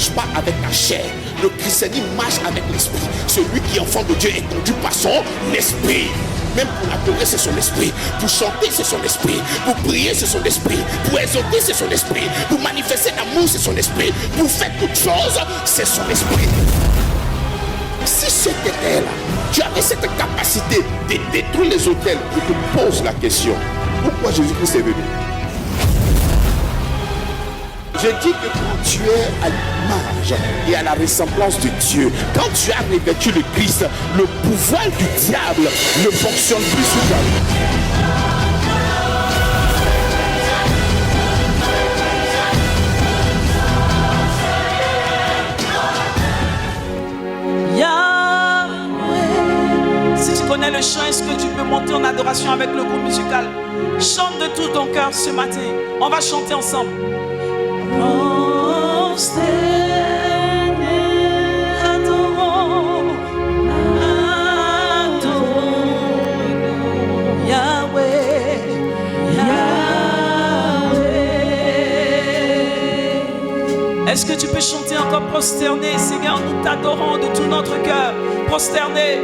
marche pas avec la chair. Le christianisme marche avec l'esprit. Celui qui est enfant de Dieu est conduit par son esprit. Même pour adorer, c'est son esprit. Pour chanter, c'est son esprit. Pour prier, c'est son esprit. Pour exhorter, c'est son esprit. Pour manifester l'amour, c'est son esprit. Pour faire toutes choses, c'est son esprit. Si c'était elle, tu avais cette capacité de détruire les autels, je te pose la question. Pourquoi Jésus-Christ est venu? Je dis que quand tu es à l'image et à la ressemblance de Dieu, quand tu as revêtu le Christ, le pouvoir du diable ne fonctionne plus sur toi. Si tu connais le chant, est-ce que tu peux monter en adoration avec le groupe musical? Chante de tout ton cœur ce matin. On va chanter ensemble. Adorons, Yahweh, Yahweh. Est-ce que tu peux chanter encore prosterné? Seigneur, nous t'adorons de tout notre cœur. Prosterné.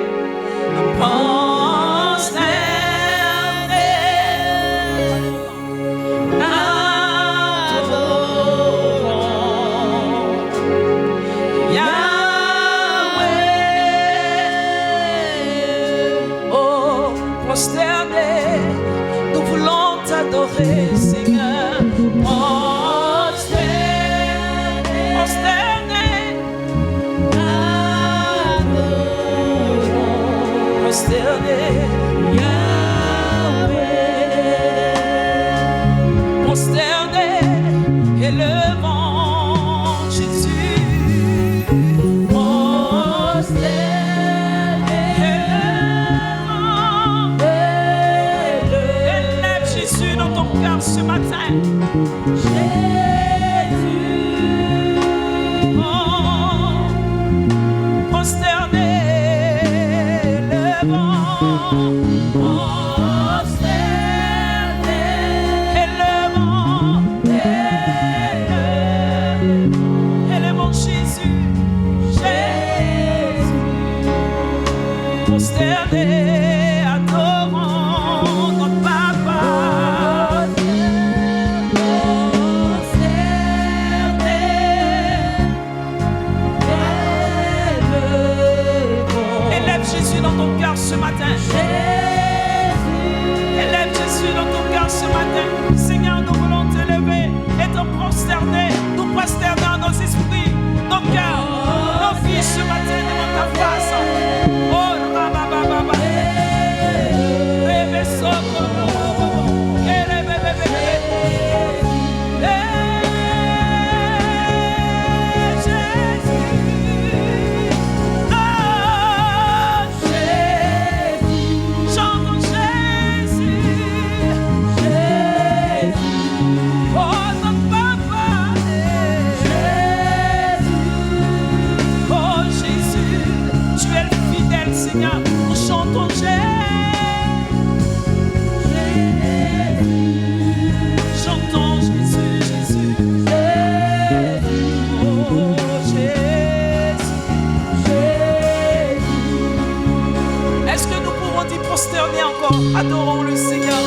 Prosterné, nous voulons t'adorer, Seigneur. Prosterné, prosterné, adorons. Prosterné, Yahweh. Prosterné, élevons Jésus. Ce matin, Jésus, oh, prosterné, élevons, prosterné, élevons, élevons Jésus, Jésus, prosterné, adorons notre Papa. Ce matin, élève Jésus dans ton cœur ce matin. Seigneur, nous voulons t'élever et te prosterner. Nous prosterner nos esprits, nos cœurs, nos vies ce matin devant ta face. Oh, Rabababa, Bébé Soko, Seigneur, nous chantons Jésus. Chantons Jésus, Jésus. Oh Jésus, Jésus. Est-ce que nous pouvons dire prosterner encore? Adorons le Seigneur.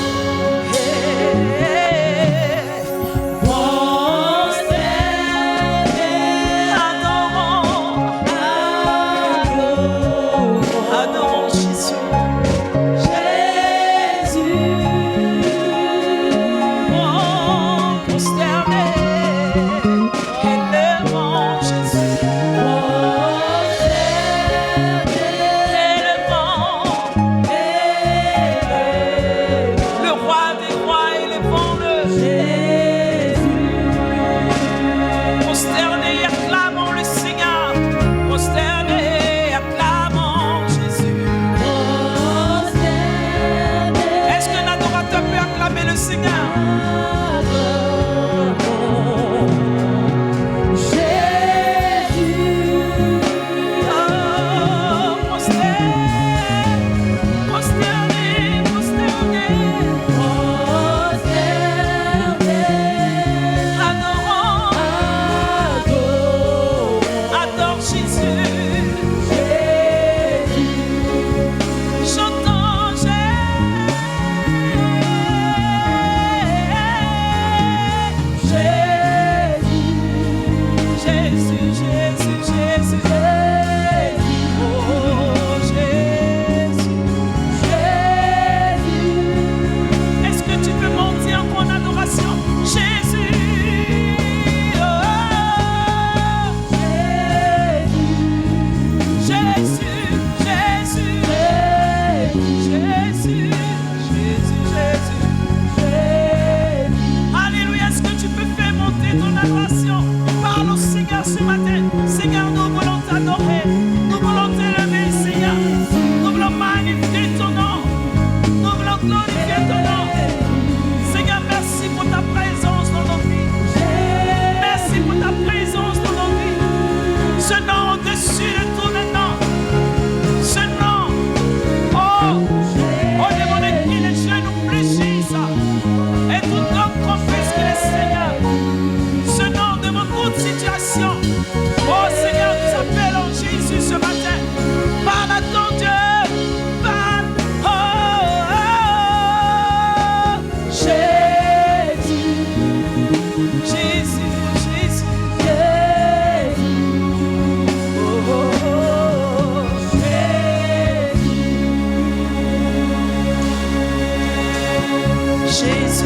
Jésus,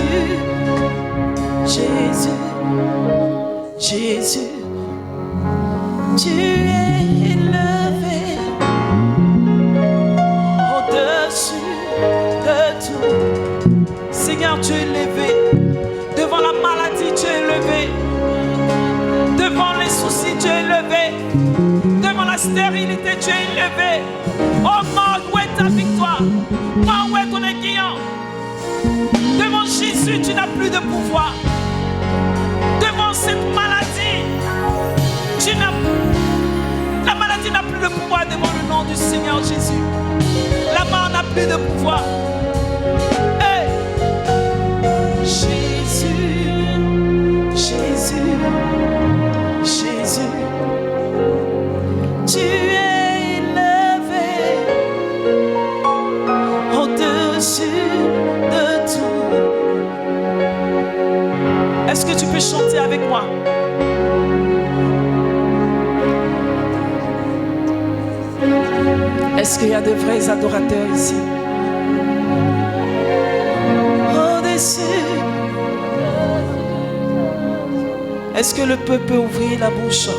Jésus, Jésus, tu es élevé au-dessus de tout. Seigneur, tu es élevé. Devant la maladie, tu es élevé. Devant les soucis, tu es élevé. Devant la stérilité, tu es élevé. Oh mort, où est ta victoire? Mort, où est ton aiguillon? Devant Jésus, tu n'as plus de pouvoir. Devant cette maladie, la maladie n'a plus de pouvoir devant le nom du Seigneur Jésus. La mort n'a plus de pouvoir. Hey! Jésus, Jésus, Jésus, tu es élevé au-dessus de tout. Est-ce que tu peux chanter avec moi? Est-ce qu'il y a de vrais adorateurs ici? Au-dessus. Est-ce que le peuple peut ouvrir la bouche?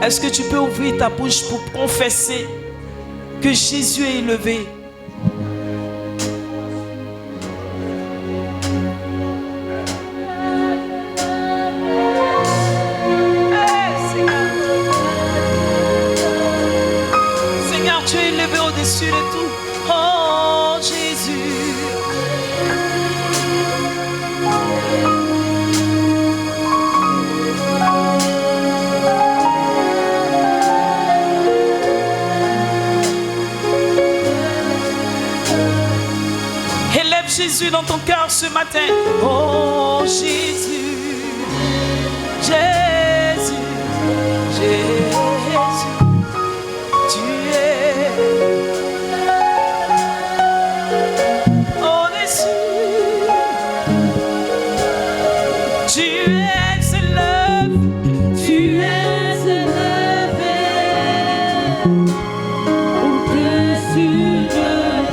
Est-ce que tu peux ouvrir ta bouche pour confesser que Jésus est élevé? Seigneur, tu es élevé au-dessus de tout. Oh Jésus. Élève Jésus dans ton cœur ce matin. Oh Jésus, Jésus, Jésus, tu es au-dessus. Tu es élevé, tu es élevé au-dessus de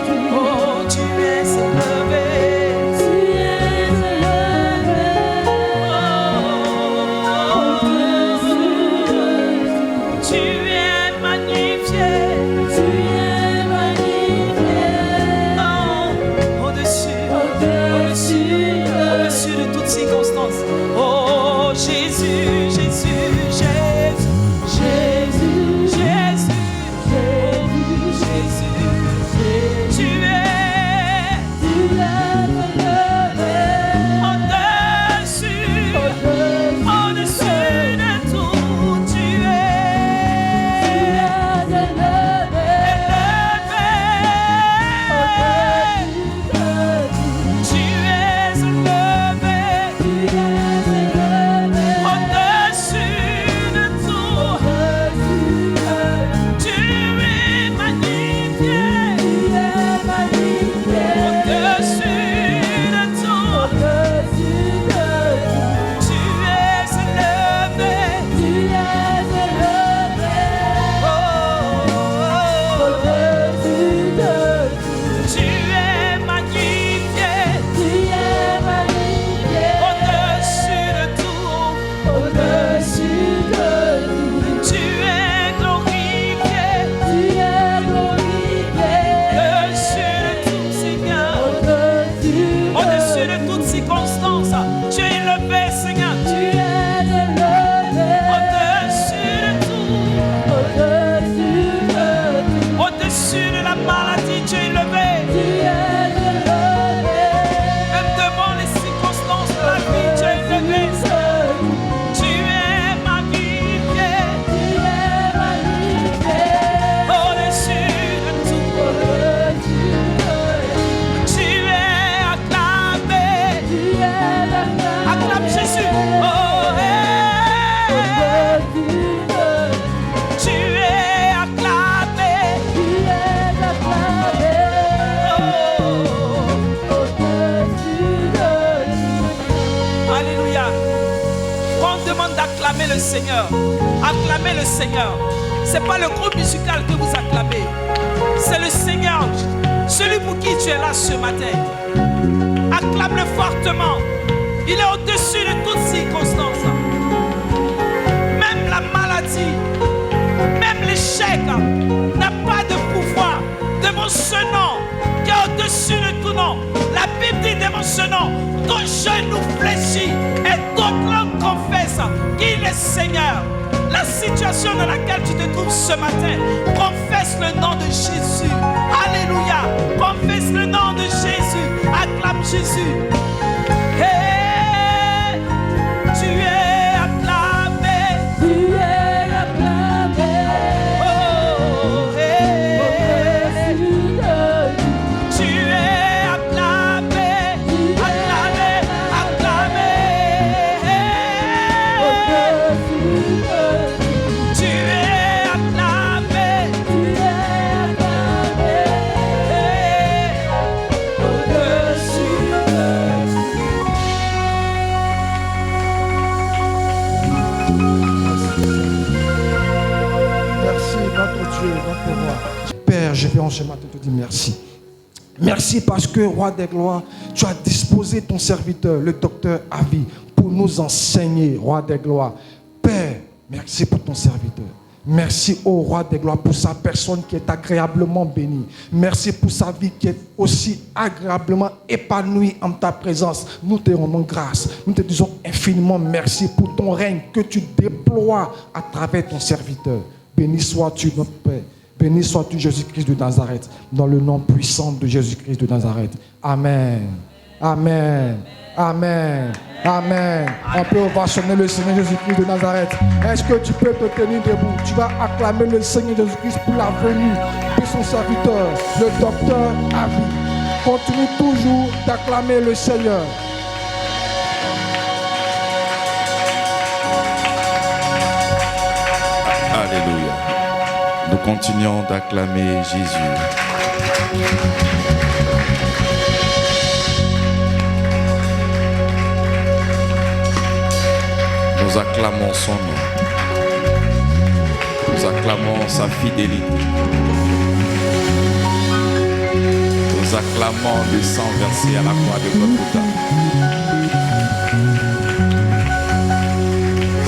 tout. Oh, tu es élevé, tu es élevé au-dessus de tout. Tu es magnifié, tu es magnifié. Oh, au-dessus de toutes circonstances. Oh Jésus, Jésus, Jésus, Jésus, Jésus, Jésus, Jésus, tu es au-dessus de tout. Tu es élevé. Tu es élevé au-dessus de tout. Tu es magnifié au-dessus de tout. Tu es élevé. Tu es magnifié au-dessus de tout. Tu es glorifié au-dessus de tout, Seigneur. Au-dessus de toutes circonstances, tu es élevé, Seigneur. Au-dessus de tout, au-dessus de la maladie, tu es élevé. Même devant les circonstances de la vie, tu es élevé. Tu es magnifié au-dessus de tout. Tu es acclamé. Acclame Jésus. Oh, hey. Tu es acclamé. Oh. Alléluia. Quand on demande d'acclamer le Seigneur, acclamez le Seigneur. C'est pas le groupe musical que vous acclamez. C'est le Seigneur, celui pour qui tu es là ce matin. Acclame-le fortement. justement, il est au-dessus de toutes circonstances. Même la maladie, même l'échec n'a pas de pouvoir devant ce nom qui est au-dessus de tout nom. La Bible dit devant ce nom, ton genou fléchit et toute langue confesse qu'il est Seigneur. La situation dans laquelle tu te trouves ce matin, confesse le nom de Jésus. Alléluia. Confesse le nom de Jésus. Acclame Jésus. Hey, tu es acclamé. Tu es acclamé. Oh, hey, tu es acclamé. Acclamé, acclamé. Tu es acclamé. Merci, notre Dieu, notre roi. Père, je vais en ce matin te dire merci. Merci parce que, roi des gloires, tu as disposé ton serviteur, le docteur Avi, pour nous enseigner, roi des gloires. Père, merci pour ton serviteur. Merci au roi des gloires pour sa personne qui est agréablement bénie. Merci pour sa vie qui est aussi agréablement épanouie en ta présence. Nous te rendons grâce. Nous te disons infiniment merci pour ton règne que tu déploies à travers ton serviteur. Béni sois-tu, notre Père. Béni sois-tu, Jésus-Christ de Nazareth, dans le nom puissant de Jésus-Christ de Nazareth. Amen. Amen. Amen. Amen. On peut ovationner le Seigneur Jésus-Christ de Nazareth. Est-ce que tu peux te tenir debout? Tu vas acclamer le Seigneur Jésus-Christ pour la venue de son serviteur, le docteur Avi. Continue toujours d'acclamer le Seigneur. Alléluia. Nous continuons d'acclamer Jésus. Nous acclamons son nom. Nous acclamons sa fidélité. Nous acclamons le sang versé à la croix de Golgotha.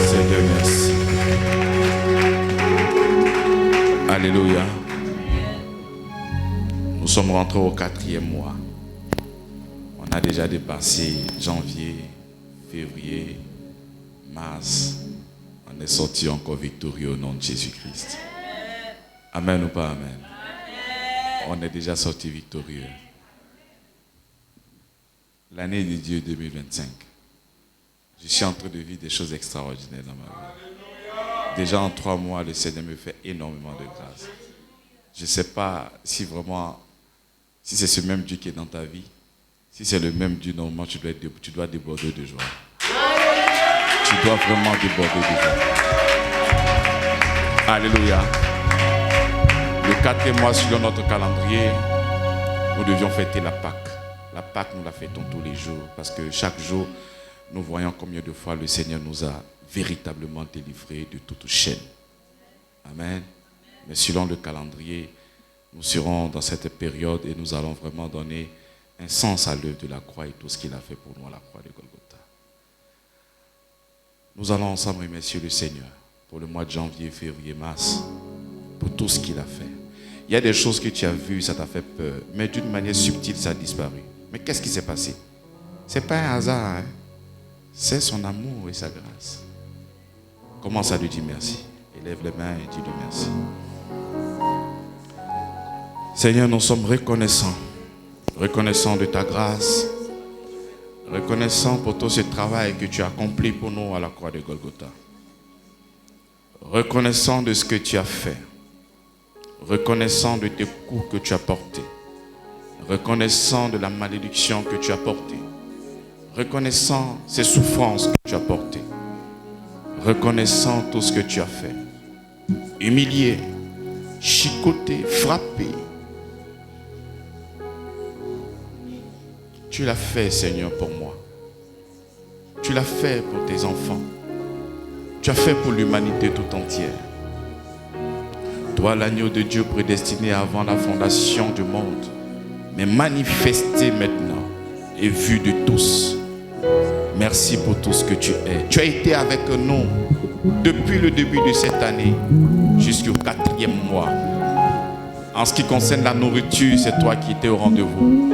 Seigneur, merci. Alléluia. Nous sommes rentrés au 4e mois. On a déjà dépassé janvier, février, mars. On est sorti encore victorieux au nom de Jésus-Christ. Amen ou pas amen? On est déjà sorti victorieux. L'année de Dieu 2025. Je suis en train de vivre des choses extraordinaires dans ma vie. Déjà en 3 mois, le Seigneur me fait énormément de grâce. Je ne sais pas si vraiment, si c'est ce même Dieu qui est dans ta vie. Si c'est le même Dieu, normalement, tu dois déborder de joie. Tu dois vraiment déborder de joie. Alléluia. Le 4e mois sur notre calendrier, nous devions fêter la Pâque. La Pâque, nous la fêtons tous les jours parce que chaque jour, nous voyons combien de fois le Seigneur nous a véritablement délivrés de toute chaîne. Amen. Mais selon le calendrier, nous serons dans cette période et nous allons vraiment donner un sens à l'œuvre de la croix et tout ce qu'il a fait pour nous à la croix de Golgotha. Nous allons ensemble remercier le Seigneur pour le mois de janvier, février, mars, pour tout ce qu'il a fait. Il y a des choses que tu as vues, ça t'a fait peur, mais d'une manière subtile, ça a disparu. Mais qu'est-ce qui s'est passé? Ce n'est pas un hasard, hein? C'est son amour et sa grâce. Commence à lui dire merci. Élève les mains et dis-lui merci. Seigneur, nous sommes reconnaissants. Reconnaissants de ta grâce. Reconnaissants pour tout ce travail que tu as accompli pour nous à la croix de Golgotha. Reconnaissants de ce que tu as fait. Reconnaissant de tes coups que tu as portés. Reconnaissant de la malédiction que tu as portée. Reconnaissant ces souffrances que tu as portées. Reconnaissant tout ce que tu as fait. Humilié, chicoté, frappé. Tu l'as fait, Seigneur, pour moi. Tu l'as fait pour tes enfants. Tu as fait pour l'humanité tout entière. Toi, l'agneau de Dieu prédestiné avant la fondation du monde, mais manifesté maintenant et vu de tous. Merci pour tout ce que tu es. Tu as été avec nous depuis le début de cette année jusqu'au 4e mois. En ce qui concerne la nourriture, c'est toi qui étais au rendez-vous.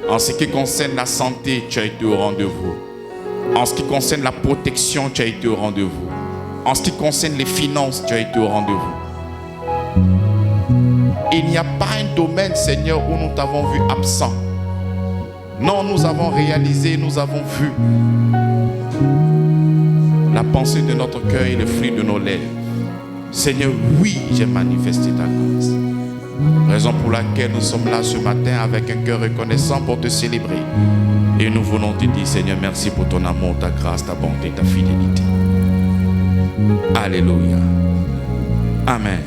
En ce qui concerne la santé, tu as été au rendez-vous. En ce qui concerne la protection, tu as été au rendez-vous. En ce qui concerne les finances, tu as été au rendez-vous. Il n'y a pas un domaine, Seigneur, où nous t'avons vu absent. Non, nous avons réalisé, nous avons vu la pensée de notre cœur et le fruit de nos lèvres. Seigneur, oui, j'ai manifesté ta grâce. Raison pour laquelle nous sommes là ce matin avec un cœur reconnaissant pour te célébrer. Et nous voulons te dire, Seigneur, merci pour ton amour, ta grâce, ta bonté, ta fidélité. Alléluia. Amen.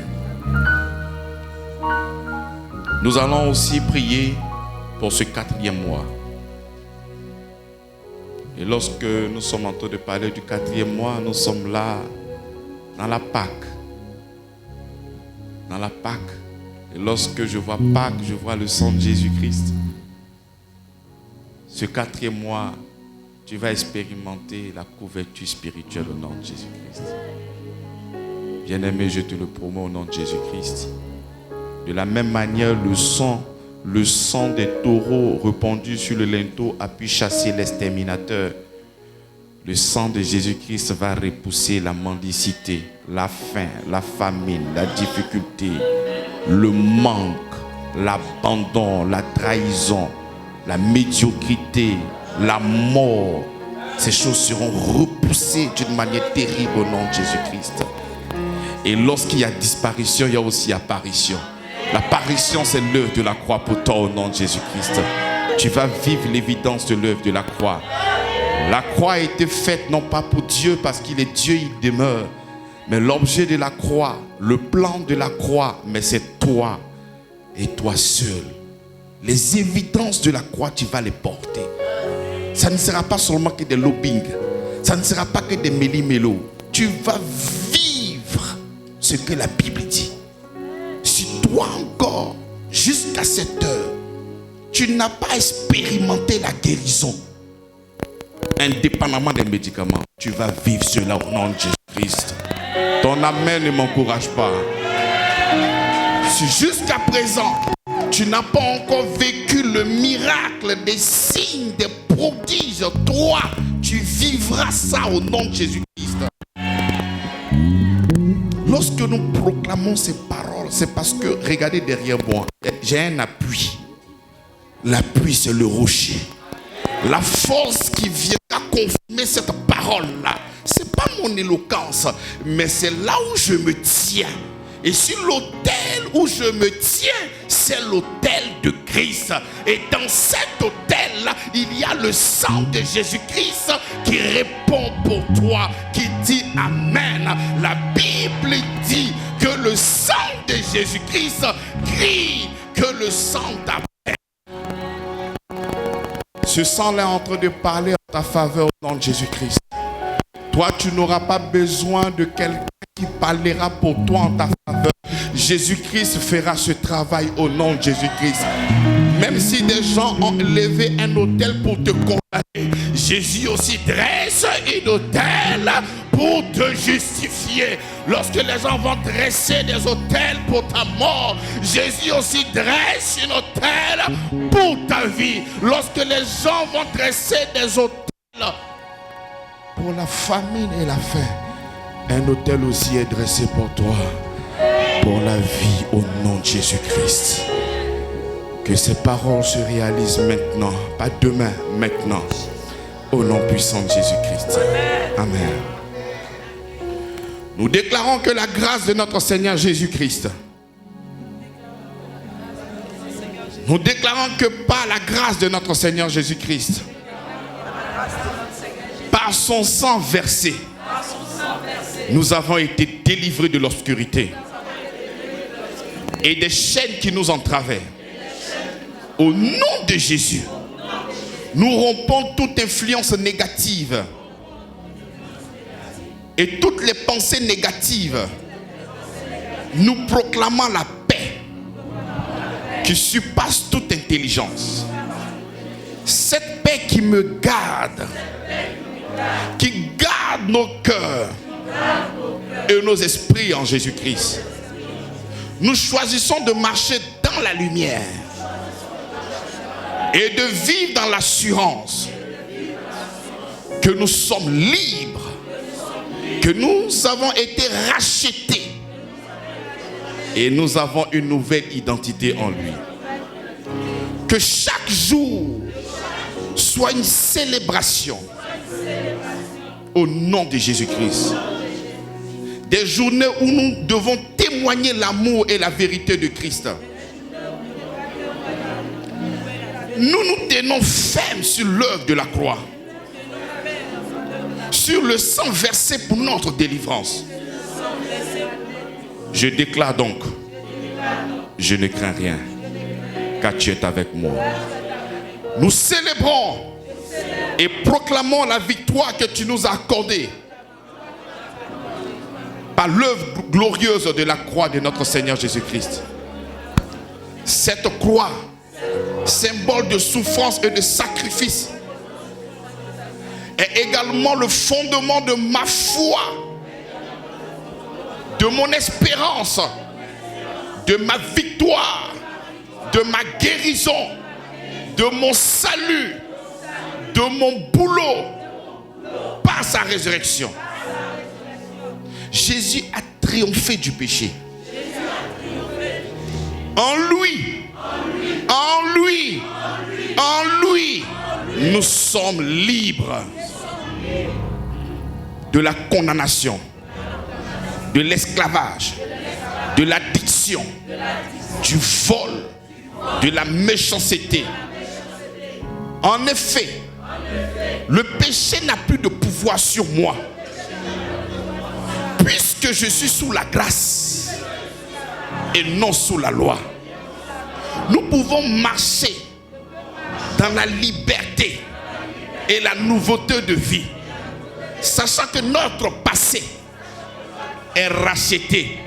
Nous allons aussi prier pour ce 4e mois. Et lorsque nous sommes en train de parler du 4e mois, nous sommes là dans la Pâque. Dans la Pâque. Et lorsque je vois Pâques, je vois le sang de Jésus-Christ. Ce 4e mois, tu vas expérimenter la couverture spirituelle au nom de Jésus-Christ. Bien-aimé, je te le promets au nom de Jésus-Christ. De la même manière, le sang des taureaux répandus sur le linteau a pu chasser l'exterminateur. Le sang de Jésus-Christ va repousser la mendicité, la faim, la famine, la difficulté, le manque, l'abandon, la trahison, la médiocrité, la mort. Ces choses seront repoussées d'une manière terrible au nom de Jésus-Christ. Et lorsqu'il y a disparition, il y a aussi apparition. L'apparition, c'est l'œuvre de la croix pour toi au nom de Jésus-Christ. Tu vas vivre l'évidence de l'œuvre de la croix. La croix a été faite non pas pour Dieu parce qu'il est Dieu, il demeure. Mais l'objet de la croix, le plan de la croix, mais c'est toi et toi seul. Les évidences de la croix, tu vas les porter. Ça ne sera pas seulement que des lobbying. Ça ne sera pas que des méli-mélo. Tu vas vivre ce que la Bible dit. Si toi encore, jusqu'à cette heure, tu n'as pas expérimenté la guérison, indépendamment des médicaments, tu vas vivre cela au nom de Jésus-Christ. Ton amen ne m'encourage pas. Si jusqu'à présent, tu n'as pas encore vécu le miracle des signes, des prodiges, toi, tu vivras ça au nom de Jésus-Christ. Lorsque nous proclamons ces paroles, c'est parce que, regardez derrière moi, j'ai un appui. L'appui, c'est le rocher. La force qui viendra confirmer cette parole-là, ce n'est pas mon éloquence, mais c'est là où je me tiens. Et sur l'autel où je me tiens, c'est l'autel de Christ. Et dans cet autel-là, il y a le sang de Jésus-Christ qui répond pour toi, qui dit Amen. La Bible dit que le sang de Jésus-Christ crie que le sang d'Abel. Ce sang-là est en train de parler en ta faveur au nom de Jésus-Christ. Toi, tu n'auras pas besoin de quelqu'un qui parlera pour toi en ta faveur. Jésus-Christ fera ce travail au nom de Jésus-Christ. Même si des gens ont levé un autel pour te condamner, Jésus aussi dresse un autel pour te justifier. Lorsque les gens vont dresser des autels pour ta mort, Jésus aussi dresse un autel pour ta vie. Lorsque les gens vont dresser des autels pour la famine et la faim, un autel aussi est dressé pour toi, pour la vie au nom de Jésus-Christ. Que ces paroles se réalisent maintenant, pas demain, maintenant, au nom puissant de Jésus-Christ. Amen. Nous déclarons que la grâce de notre Seigneur Jésus-Christ, nous déclarons que par la grâce de notre Seigneur Jésus-Christ, par son sang versé, nous avons été délivrés de l'obscurité et des chaînes qui nous entravaient. Au nom de Jésus, nous rompons toute influence négative et toutes les pensées négatives. Nous proclamons la paix qui surpasse toute intelligence. Cette paix qui me garde qui garde nos cœurs et nos esprits en Jésus-Christ. Nous choisissons de marcher dans la lumière et de vivre dans l'assurance que nous sommes libres, que nous avons été rachetés et nous avons une nouvelle identité en lui. Que chaque jour soit une célébration au nom de Jésus-Christ. Des journées où nous devons témoigner l'amour et la vérité de Christ. Nous nous tenons fermes sur l'œuvre de la croix, sur le sang versé pour notre délivrance. Je déclare donc, je ne crains rien, car tu es avec moi. Nous célébrons et proclamons la victoire que tu nous as accordée par l'œuvre glorieuse de la croix de notre Seigneur Jésus-Christ. Cette croix, symbole de souffrance et de sacrifice, est également le fondement de ma foi, de mon espérance, de ma victoire, de ma guérison, de mon salut, de mon boulot, par sa résurrection. Jésus a triomphé du péché. En lui, nous sommes libres de la condamnation, de l'esclavage, de l'addiction, du vol, de la méchanceté. En effet, le péché n'a plus de pouvoir sur moi, puisque je suis sous la grâce et non sous la loi. Nous pouvons marcher dans la liberté et la nouveauté de vie, sachant que notre passé est racheté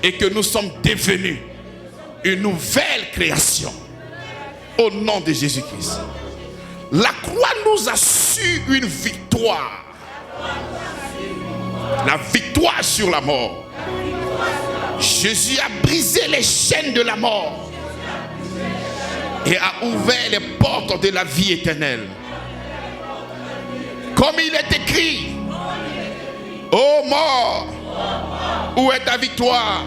et que nous sommes devenus une nouvelle création au nom de Jésus-Christ. La croix nous assure une victoire. La victoire sur la mort. Jésus a brisé les chaînes de la mort et a ouvert les portes de la vie éternelle. Comme il est écrit: ô mort, où est ta victoire?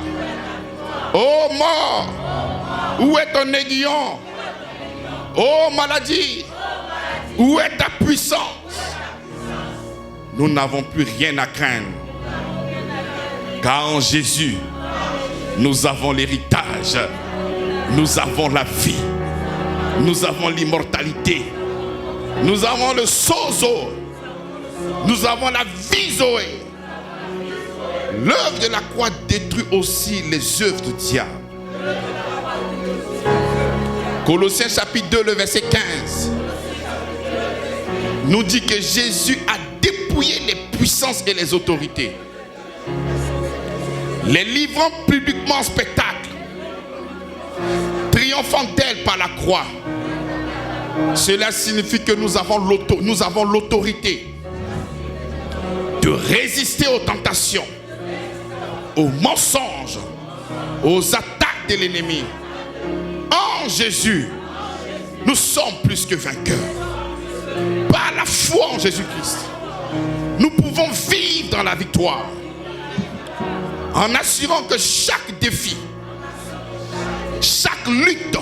Ô mort, où est ton aiguillon? Ô maladie, où est ta puissance? Nous n'avons plus rien à craindre, car en Jésus, nous avons l'héritage, nous avons la vie, nous avons l'immortalité, nous avons le sozo, nous avons la vie Zoé. L'œuvre de la croix détruit aussi les œuvres du diable. Colossiens chapitre 2, le verset 15 nous dit que Jésus a dépouillé les puissances et les autorités, les livrant publiquement en spectacle, triomphant d'elles par la croix. Cela signifie que nous avons l'autorité de résister aux tentations, aux mensonges, aux attaques de l'ennemi. En Jésus, nous sommes plus que vainqueurs. Par la foi en Jésus-Christ, nous pouvons vivre dans la victoire, en assurant que chaque défi, chaque lutte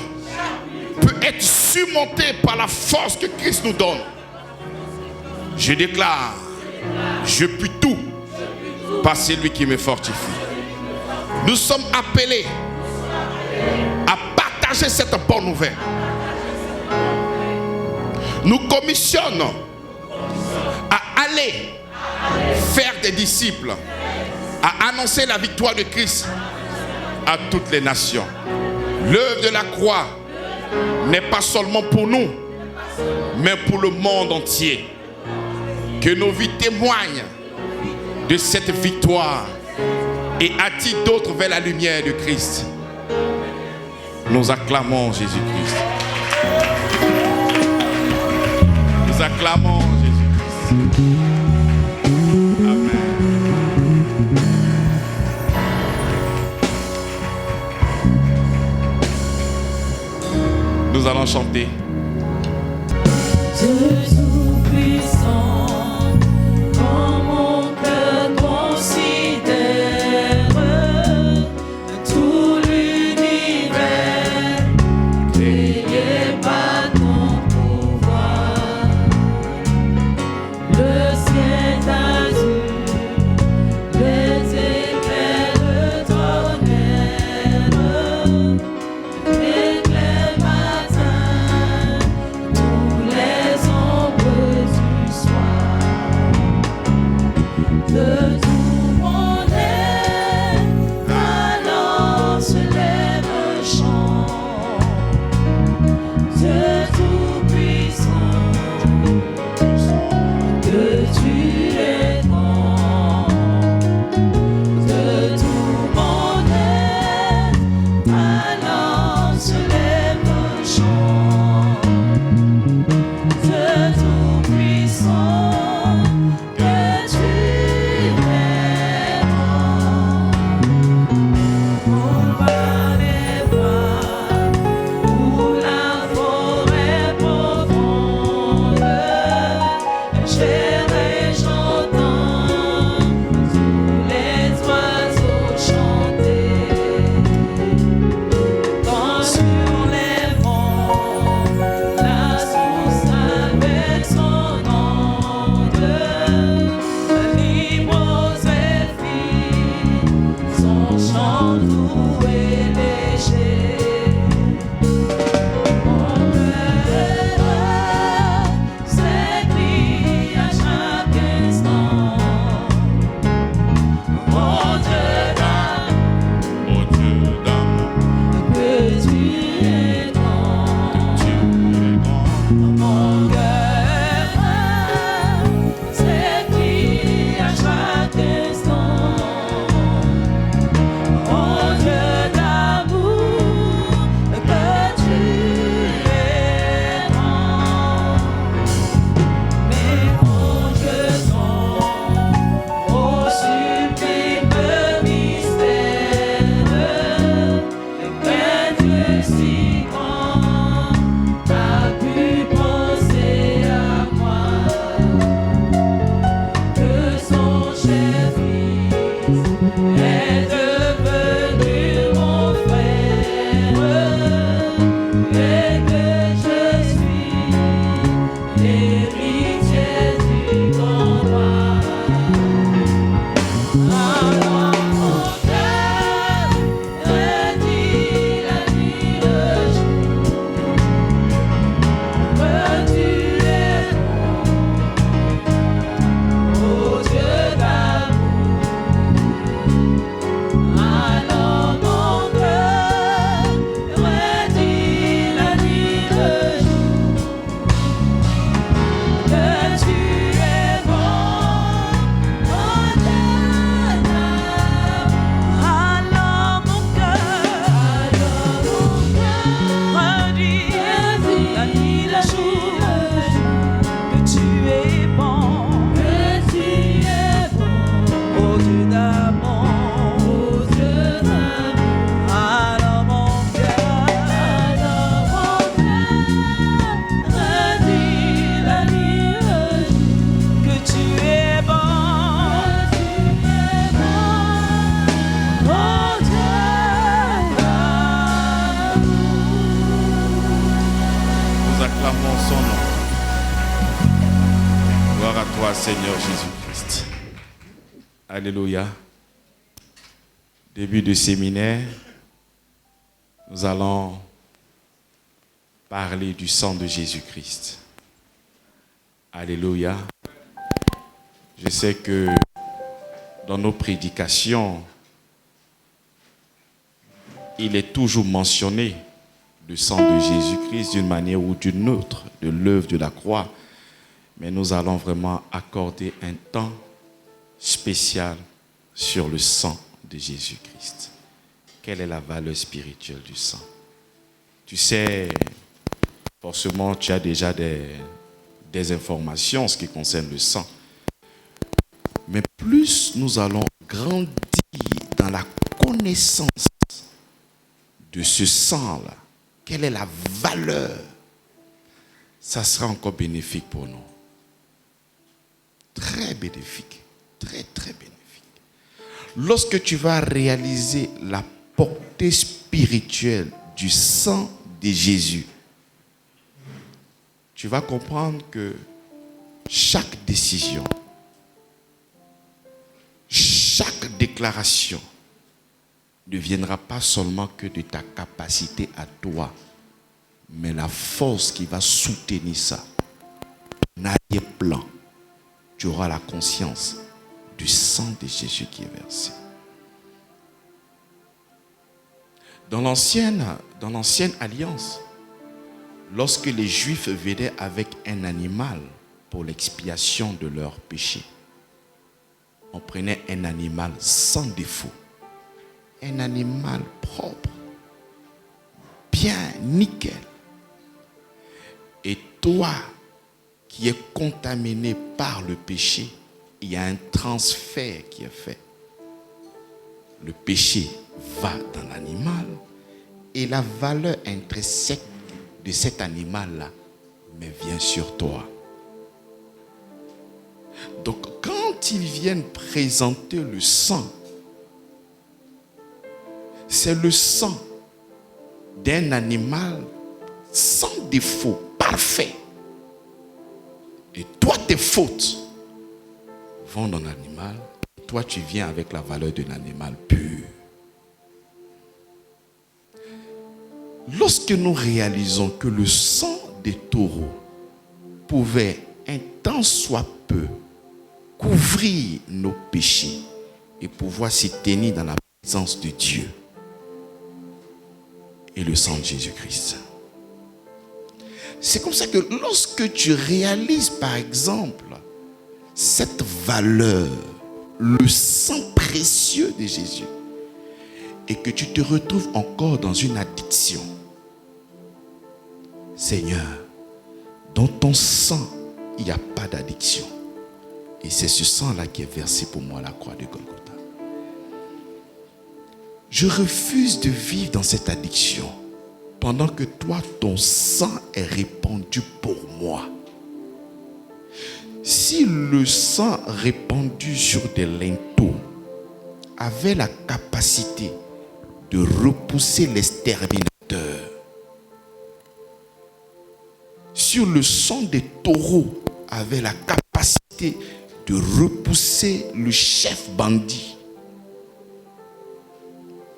peut être surmonté par la force que Christ nous donne. Je déclare: je puis tout par celui qui me fortifie. Nous sommes appelés à partager cette bonne nouvelle. Nous commissionnons à aller faire des disciples, à annoncer la victoire de Christ à toutes les nations. L'œuvre de la croix n'est pas seulement pour nous, mais pour le monde entier. Que nos vies témoignent de cette victoire et attirent d'autres vers la lumière de Christ. Nous acclamons Jésus-Christ. Nous acclamons Jésus-Christ. chanter. Dieu tout-puissant, quand mon cœur considère tout l'univers, créé par ton pouvoir, le ciel d'azur, les éclairs de tonnerre, l'éclair matin, tous les ombres du soir, de tout mon être, alors se lève un chant, Dieu tout-puissant, que tu es grand, de tout mon être, alors se lève un chant, Dieu tout-puissant, que tu es grand. On va les voir pour la forêt profonde, j'irai, j'entends tous les oiseaux chanter. Quand sur les monts, la source avec son onde, libre aux filles, son chant doux et léger. Mon cœur s'écrie à chaque instant, mon Dieu d'amour, Oh Dieu d'amour, que tu es grand. tu es grand. Mon cœur s'écrie à chaque instant, mon Dieu d'amour, que tu es grand. Mes grands yeux sont au sublime mystère, qu'un Dieu si grand a pu penser à moi, que son cher fils est devenu mon frère, et que je suis l'héritier du grand roi. Alors mon cœur redit la nuit le jour, que tu es bon, ô Dieu d'amour. Alors mon cœur redit la nuit le jour, que tu es bon, ô Dieu d'amour. Alors mon cœur redit la nuit le jour, que tu es bon, ô Dieu d'amour, ô Dieu d'amour. Alors mon cœur redit la nuit le jour, que tu es bon, ô Dieu d'amour. Nous acclamons son nom. Gloire à toi, Seigneur Jésus-Christ. Alléluia. Début de séminaire, nous allons parler du sang de Jésus-Christ. Alléluia. Je sais que dans nos prédications, il est toujours mentionné le sang de Jésus-Christ d'une manière ou d'une autre, de l'œuvre de la croix. Mais nous allons vraiment accorder un temps spécial sur le sang de Jésus-Christ. Quelle est la valeur spirituelle du sang? Tu sais, forcément, tu as déjà des informations en ce qui concerne le sang. Mais plus nous allons grandir dans la connaissance de ce sang-là, quelle est la valeur ça sera encore bénéfique pour nous. Très bénéfique. Très, très bénéfique. Lorsque tu vas réaliser la portée spirituelle du sang de Jésus, tu vas comprendre que chaque décision, chaque déclaration ne viendra pas seulement que de ta capacité à toi, mais la force qui va soutenir ça. En arrière-plan, tu auras la conscience du sang de Jésus qui est versé. Dans l'ancienne alliance, lorsque les Juifs venaient avec un animal pour l'expiation de leurs péchés, on prenait un animal sans défaut, un animal propre, bien, nickel. Et toi, qui es contaminé par le péché, il y a un transfert qui est fait. Le péché va dans l'animal et la valeur intrinsèque de cet animal-là vient sur toi. Donc, quand ils viennent présenter le sang, c'est le sang d'un animal sans défaut, parfait. Et toi, tes fautes vont dans l'animal. Toi, tu viens avec la valeur d'un animal pur. Lorsque nous réalisons que le sang des taureaux pouvait, un tant soit peu, couvrir nos péchés et pouvoir s'y tenir dans la présence de Dieu et le sang de Jésus-Christ. C'est comme ça que lorsque tu réalises, par exemple, cette valeur, le sang précieux de Jésus, et que tu te retrouves encore dans une addiction, Seigneur, dans ton sang, il n'y a pas d'addiction. Et c'est ce sang-là qui est versé pour moi à la croix de Golgotha. Je refuse de vivre dans cette addiction pendant que toi, ton sang est répandu pour moi. Si le sang répandu sur des linteaux avait la capacité de repousser l'exterminateur, si le sang des taureaux avait la capacité de repousser le chef bandit,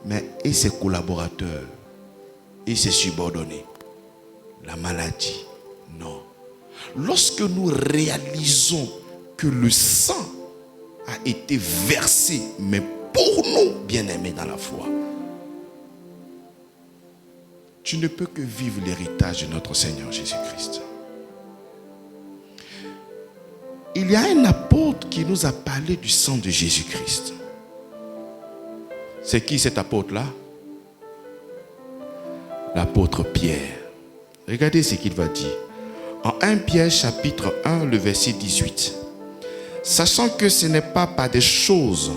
mais et ses collaborateurs et ses subordonnés, la maladie, non. Lorsque nous réalisons que le sang a été versé, mais pour nous, bien-aimés dans la foi, tu ne peux que vivre l'héritage de notre Seigneur Jésus-Christ. Il y a un apôtre qui nous a parlé du sang de Jésus-Christ. C'est qui cet apôtre-là? L'apôtre Pierre. Regardez ce qu'il va dire. En 1 Pierre chapitre 1, le verset 18. Sachant que ce n'est pas par des choses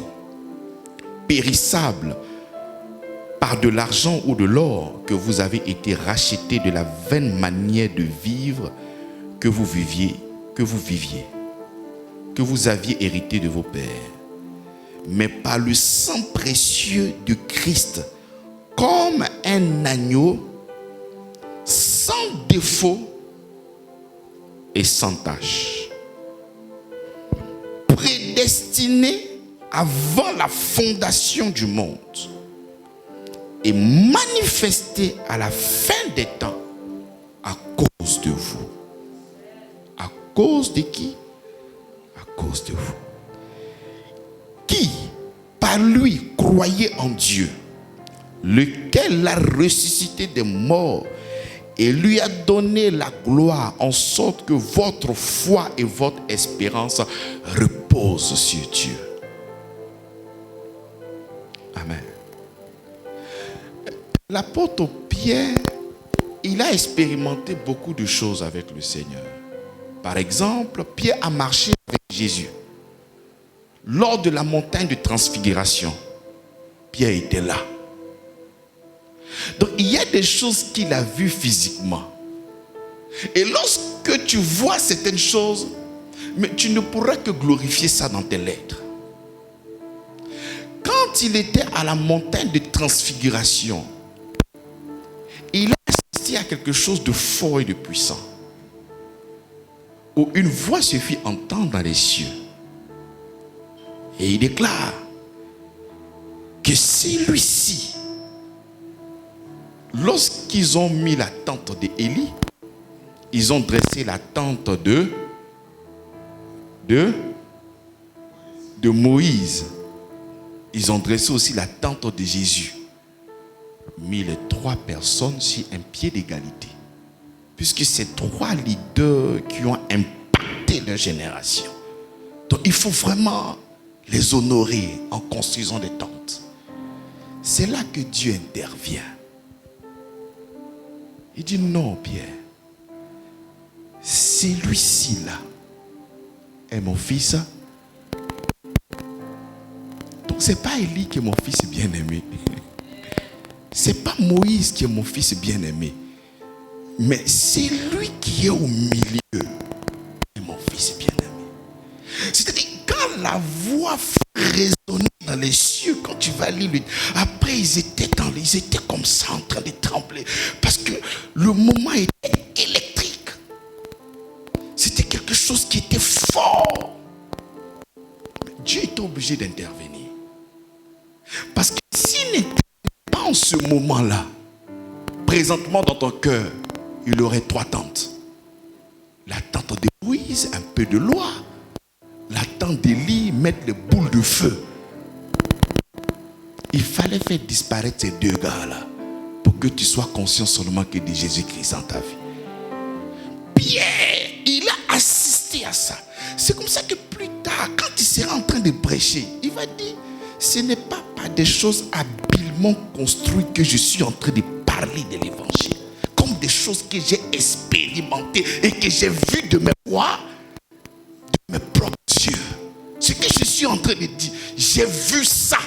périssables, par de l'argent ou de l'or, que vous avez été rachetés de la vaine manière de vivre que vous viviez, que vous aviez hérité de vos pères, mais par le sang précieux de Christ, comme un agneau sans défaut et sans tache, prédestiné avant la fondation du monde et manifesté à la fin des temps à cause de vous. À cause de qui? À cause de vous. Qui, par lui, croyait en Dieu, lequel l'a ressuscité des morts et lui a donné la gloire, en sorte que votre foi et votre espérance reposent sur Dieu. Amen. L'apôtre Pierre, il a expérimenté beaucoup de choses avec le Seigneur. Par exemple, Pierre a marché avec Jésus. Lors de la montagne de transfiguration, Pierre était là. Donc il y a des choses qu'il a vues physiquement. Et lorsque que tu vois certaines choses, mais tu ne pourras que glorifier ça dans tes lettres. Quand il était à la montagne de transfiguration, il a assisté à quelque chose de fort et de puissant, où une voix se fit entendre dans les cieux. Et il déclare que celui-ci, lorsqu'ils ont mis la tente d'Élie, ils ont dressé la tente de Moïse. Ils ont dressé aussi la tente de Jésus. Mis les trois personnes sur un pied d'égalité. Puisque c'est trois leaders qui ont impacté leur génération. Donc il faut vraiment les honorer en construisant des tentes. C'est là que Dieu intervient. Il dit non, Pierre. Celui-ci là est mon fils. Donc c'est pas Élie qui est mon fils bien-aimé. C'est pas Moïse qui est mon fils bien-aimé. Mais c'est lui qui est au milieu est mon fils bien-aimé. C'est-à-dire quand la voix résonnait dans les cieux, quand tu vas lire, après ils étaient comme ça en train de trembler. Parce que le moment était électrique. C'était quelque chose qui était fort. Dieu était obligé d'intervenir. Parce que s'il n'était pas en ce moment-là, présentement dans ton cœur, il aurait trois tentes. La tente de Moïse, un peu de loi. La tente d'Élie, mettre les boules de feu. Il fallait faire disparaître ces deux gars-là pour que tu sois conscient seulement que de Jésus-Christ dans ta vie. Pierre, il a assisté à ça. C'est comme ça que plus tard, quand il sera en train de prêcher, il va dire, ce n'est pas par des choses habilement construites que je suis en train de parler de l'évangile. Comme des choses que j'ai expérimentées et que j'ai vues de mes voix, de mes propres yeux. Ce que je suis en train de dire, j'ai vu ça.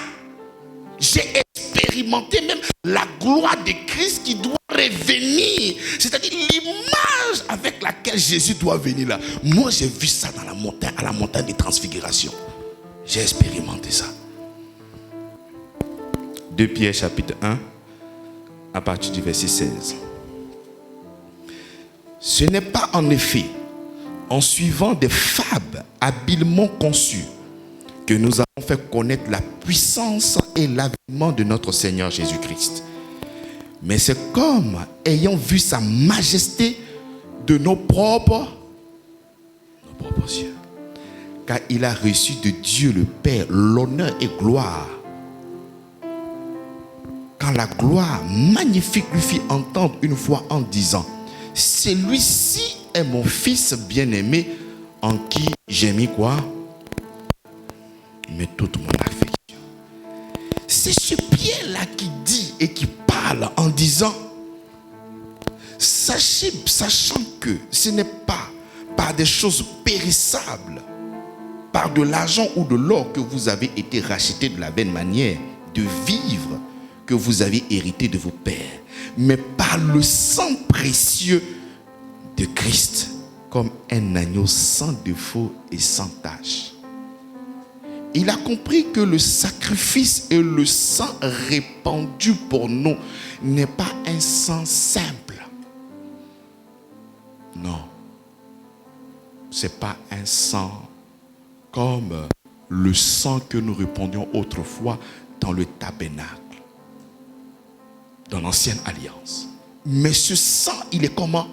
J'ai expérimenté même la gloire de Christ qui doit revenir. C'est-à-dire l'image avec laquelle Jésus doit venir là. Moi, j'ai vu ça dans la montagne, à la montagne de transfiguration. J'ai expérimenté ça. 2 Pierre chapitre 1, à partir du verset 16. Ce n'est pas en effet en suivant des fables habilement conçues que nous avons fait connaître la puissance et l'avènement de notre Seigneur Jésus-Christ. Mais c'est comme ayant vu sa majesté de nos propres yeux. Car il a reçu de Dieu le Père l'honneur et gloire. Quand la gloire magnifique lui fit entendre une fois en disant, celui-ci est mon fils bien-aimé en qui j'ai mis quoi? Mais toute mon affection. C'est ce Pierre-là qui dit et qui parle en disant, sachant que ce n'est pas par des choses périssables, par de l'argent ou de l'or que vous avez été rachetés de la vaine manière de vivre que vous avez hérité de vos pères, mais par le sang précieux de Christ, comme un agneau sans défaut et sans tache. Il a compris que le sacrifice et le sang répandu pour nous n'est pas un sang simple. Non. C'est pas un sang comme le sang que nous répandions autrefois dans le tabernacle, dans l'ancienne alliance. Mais ce sang, il est comment?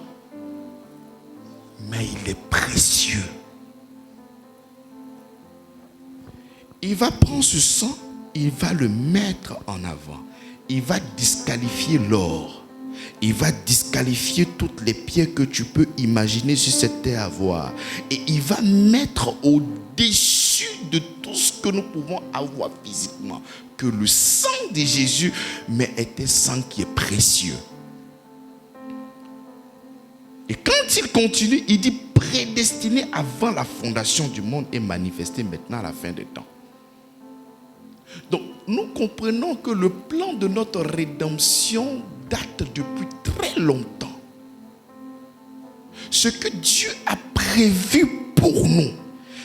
Mais il est précieux. Il va prendre ce sang, il va le mettre en avant. Il va disqualifier l'or. Il va disqualifier toutes les pierres que tu peux imaginer sur cette terre à voir. Et il va mettre au-dessus de tout ce que nous pouvons avoir physiquement. Que le sang de Jésus, mais est un sang qui est précieux. Et quand il continue, il dit prédestiné avant la fondation du monde et manifesté maintenant à la fin des temps. Donc, nous comprenons que le plan de notre rédemption date depuis très longtemps. ce que Dieu a prévu pour nous,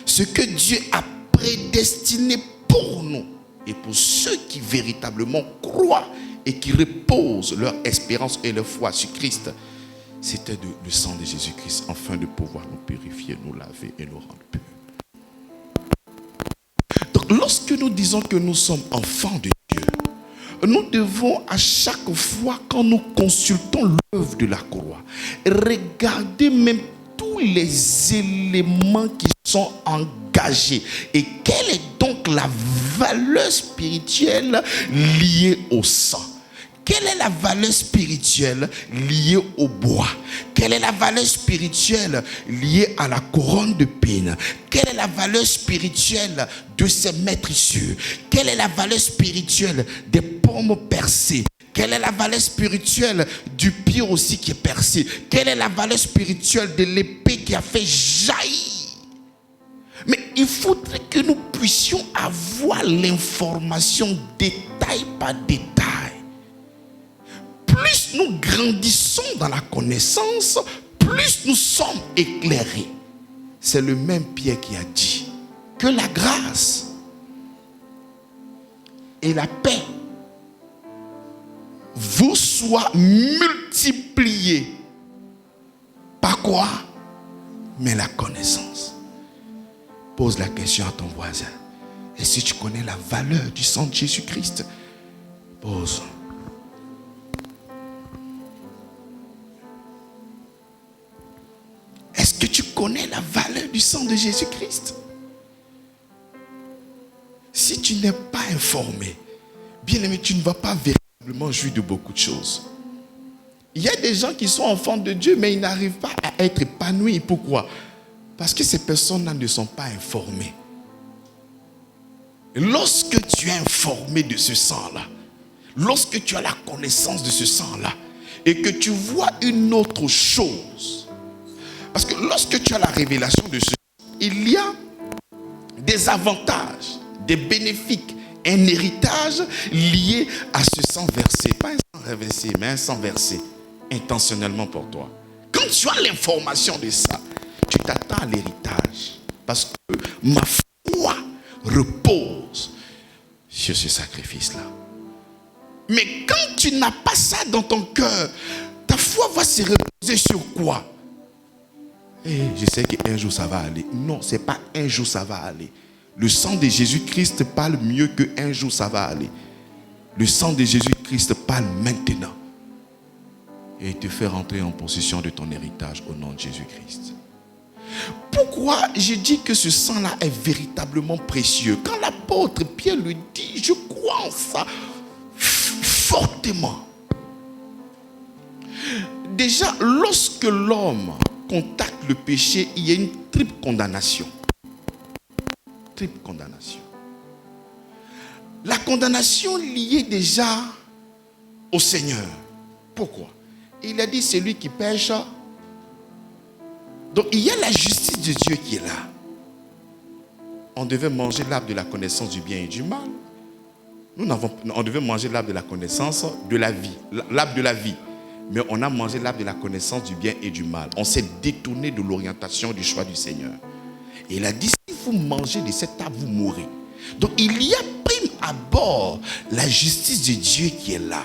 ce que Dieu a prédestiné pour nous, et pour ceux qui véritablement croient et qui reposent leur espérance et leur foi sur Christ, c'était le sang de Jésus-Christ, afin de pouvoir nous purifier, nous laver et nous rendre purs. Donc, lorsque nous disons que nous sommes enfants de Dieu, nous devons à chaque fois, quand nous consultons l'œuvre de la croix, regarder même tous les éléments qui sont engagés. Et quelle est donc la valeur spirituelle liée au sang? Quelle est la valeur spirituelle liée au bois? Quelle est la valeur spirituelle liée à la couronne de pine? Quelle est la valeur spirituelle de ces maîtrissures? Quelle est la valeur spirituelle des pommes percées? Quelle est la valeur spirituelle du pied aussi qui est percé? Quelle est la valeur spirituelle de l'épée qui a fait jaillir? Mais il faudrait que nous puissions avoir l'information détail par détail. Plus nous grandissons dans la connaissance, plus nous sommes éclairés. C'est le même Pierre qui a dit que la grâce et la paix vous soient multipliées. Par quoi? Mais la connaissance. Pose la question à ton voisin. Et si tu connais la valeur du sang de Jésus-Christ? Pose. Est-ce que tu connais la valeur du sang de Jésus-Christ? Si tu n'es pas informé, bien aimé, tu ne vas pas véritablement jouir de beaucoup de choses. Il y a des gens qui sont enfants de Dieu, mais ils n'arrivent pas à être épanouis. Pourquoi? Parce que ces personnes-là ne sont pas informées. Lorsque tu es informé de ce sang-là, lorsque tu as la connaissance de ce sang-là, et que tu vois une autre chose, parce que lorsque tu as la révélation de ce sang, il y a des avantages, des bénéfices, un héritage lié à ce sang versé. Pas un sang reversé, mais un sang versé intentionnellement pour toi. Quand tu as l'information de ça, tu t'attends à l'héritage. Parce que ma foi repose sur ce sacrifice-là. Mais quand tu n'as pas ça dans ton cœur, ta foi va se reposer sur quoi? Je sais qu'un jour ça va aller. Non, ce n'est pas un jour ça va aller. Le sang de Jésus-Christ parle mieux qu'un jour ça va aller. Le sang de Jésus-Christ parle maintenant. Et il te fait rentrer en possession de ton héritage au nom de Jésus-Christ. Pourquoi je dis que ce sang-là est véritablement précieux? Quand l'apôtre Pierre le dit, je crois en ça fortement. Déjà, lorsque l'homme contacte le péché, il y a une triple condamnation. Triple condamnation. La condamnation liée déjà au Seigneur. Pourquoi? Il a dit celui qui pêche. Donc il y a la justice de Dieu qui est là. On devait manger l'arbre de la connaissance du bien et du mal. On devait manger l'arbre de la connaissance de la vie. L'arbre de la vie. Mais on a mangé l'arbre de la connaissance du bien et du mal. On s'est détourné de l'orientation du choix du Seigneur. Et il a dit, si vous mangez de cet arbre, vous mourrez. Donc il y a prime abord la justice de Dieu qui est là.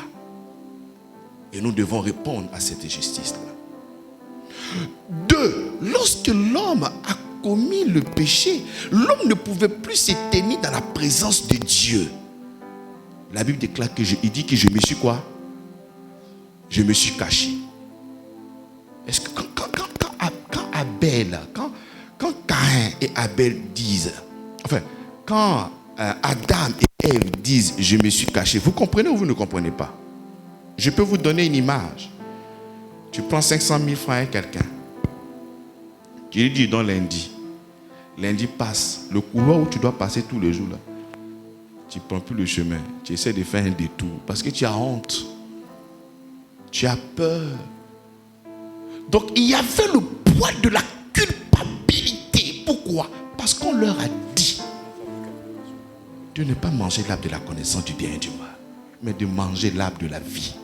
Et nous devons répondre à cette justice-là. 2. Lorsque l'homme a commis le péché, l'homme ne pouvait plus se tenir dans la présence de Dieu. La Bible déclare il dit que je me suis quoi? Je me suis caché. Est-ce que quand Abel, quand Caïn et Abel disent, enfin, quand Adam et Ève disent je me suis caché, vous comprenez ou vous ne comprenez pas? Je peux vous donner une image. Tu prends 500 000 francs à quelqu'un. Tu lui dis donc lundi. Lundi passe. Le couloir où tu dois passer tous les jours là. Tu ne prends plus le chemin. Tu essaies de faire un détour. Parce que tu as honte. Tu as peur. Donc il y avait le poids de la culpabilité. Pourquoi? Parce qu'on leur a dit de ne pas manger l'arbre de la connaissance du bien et du mal, mais de manger l'arbre de la vie.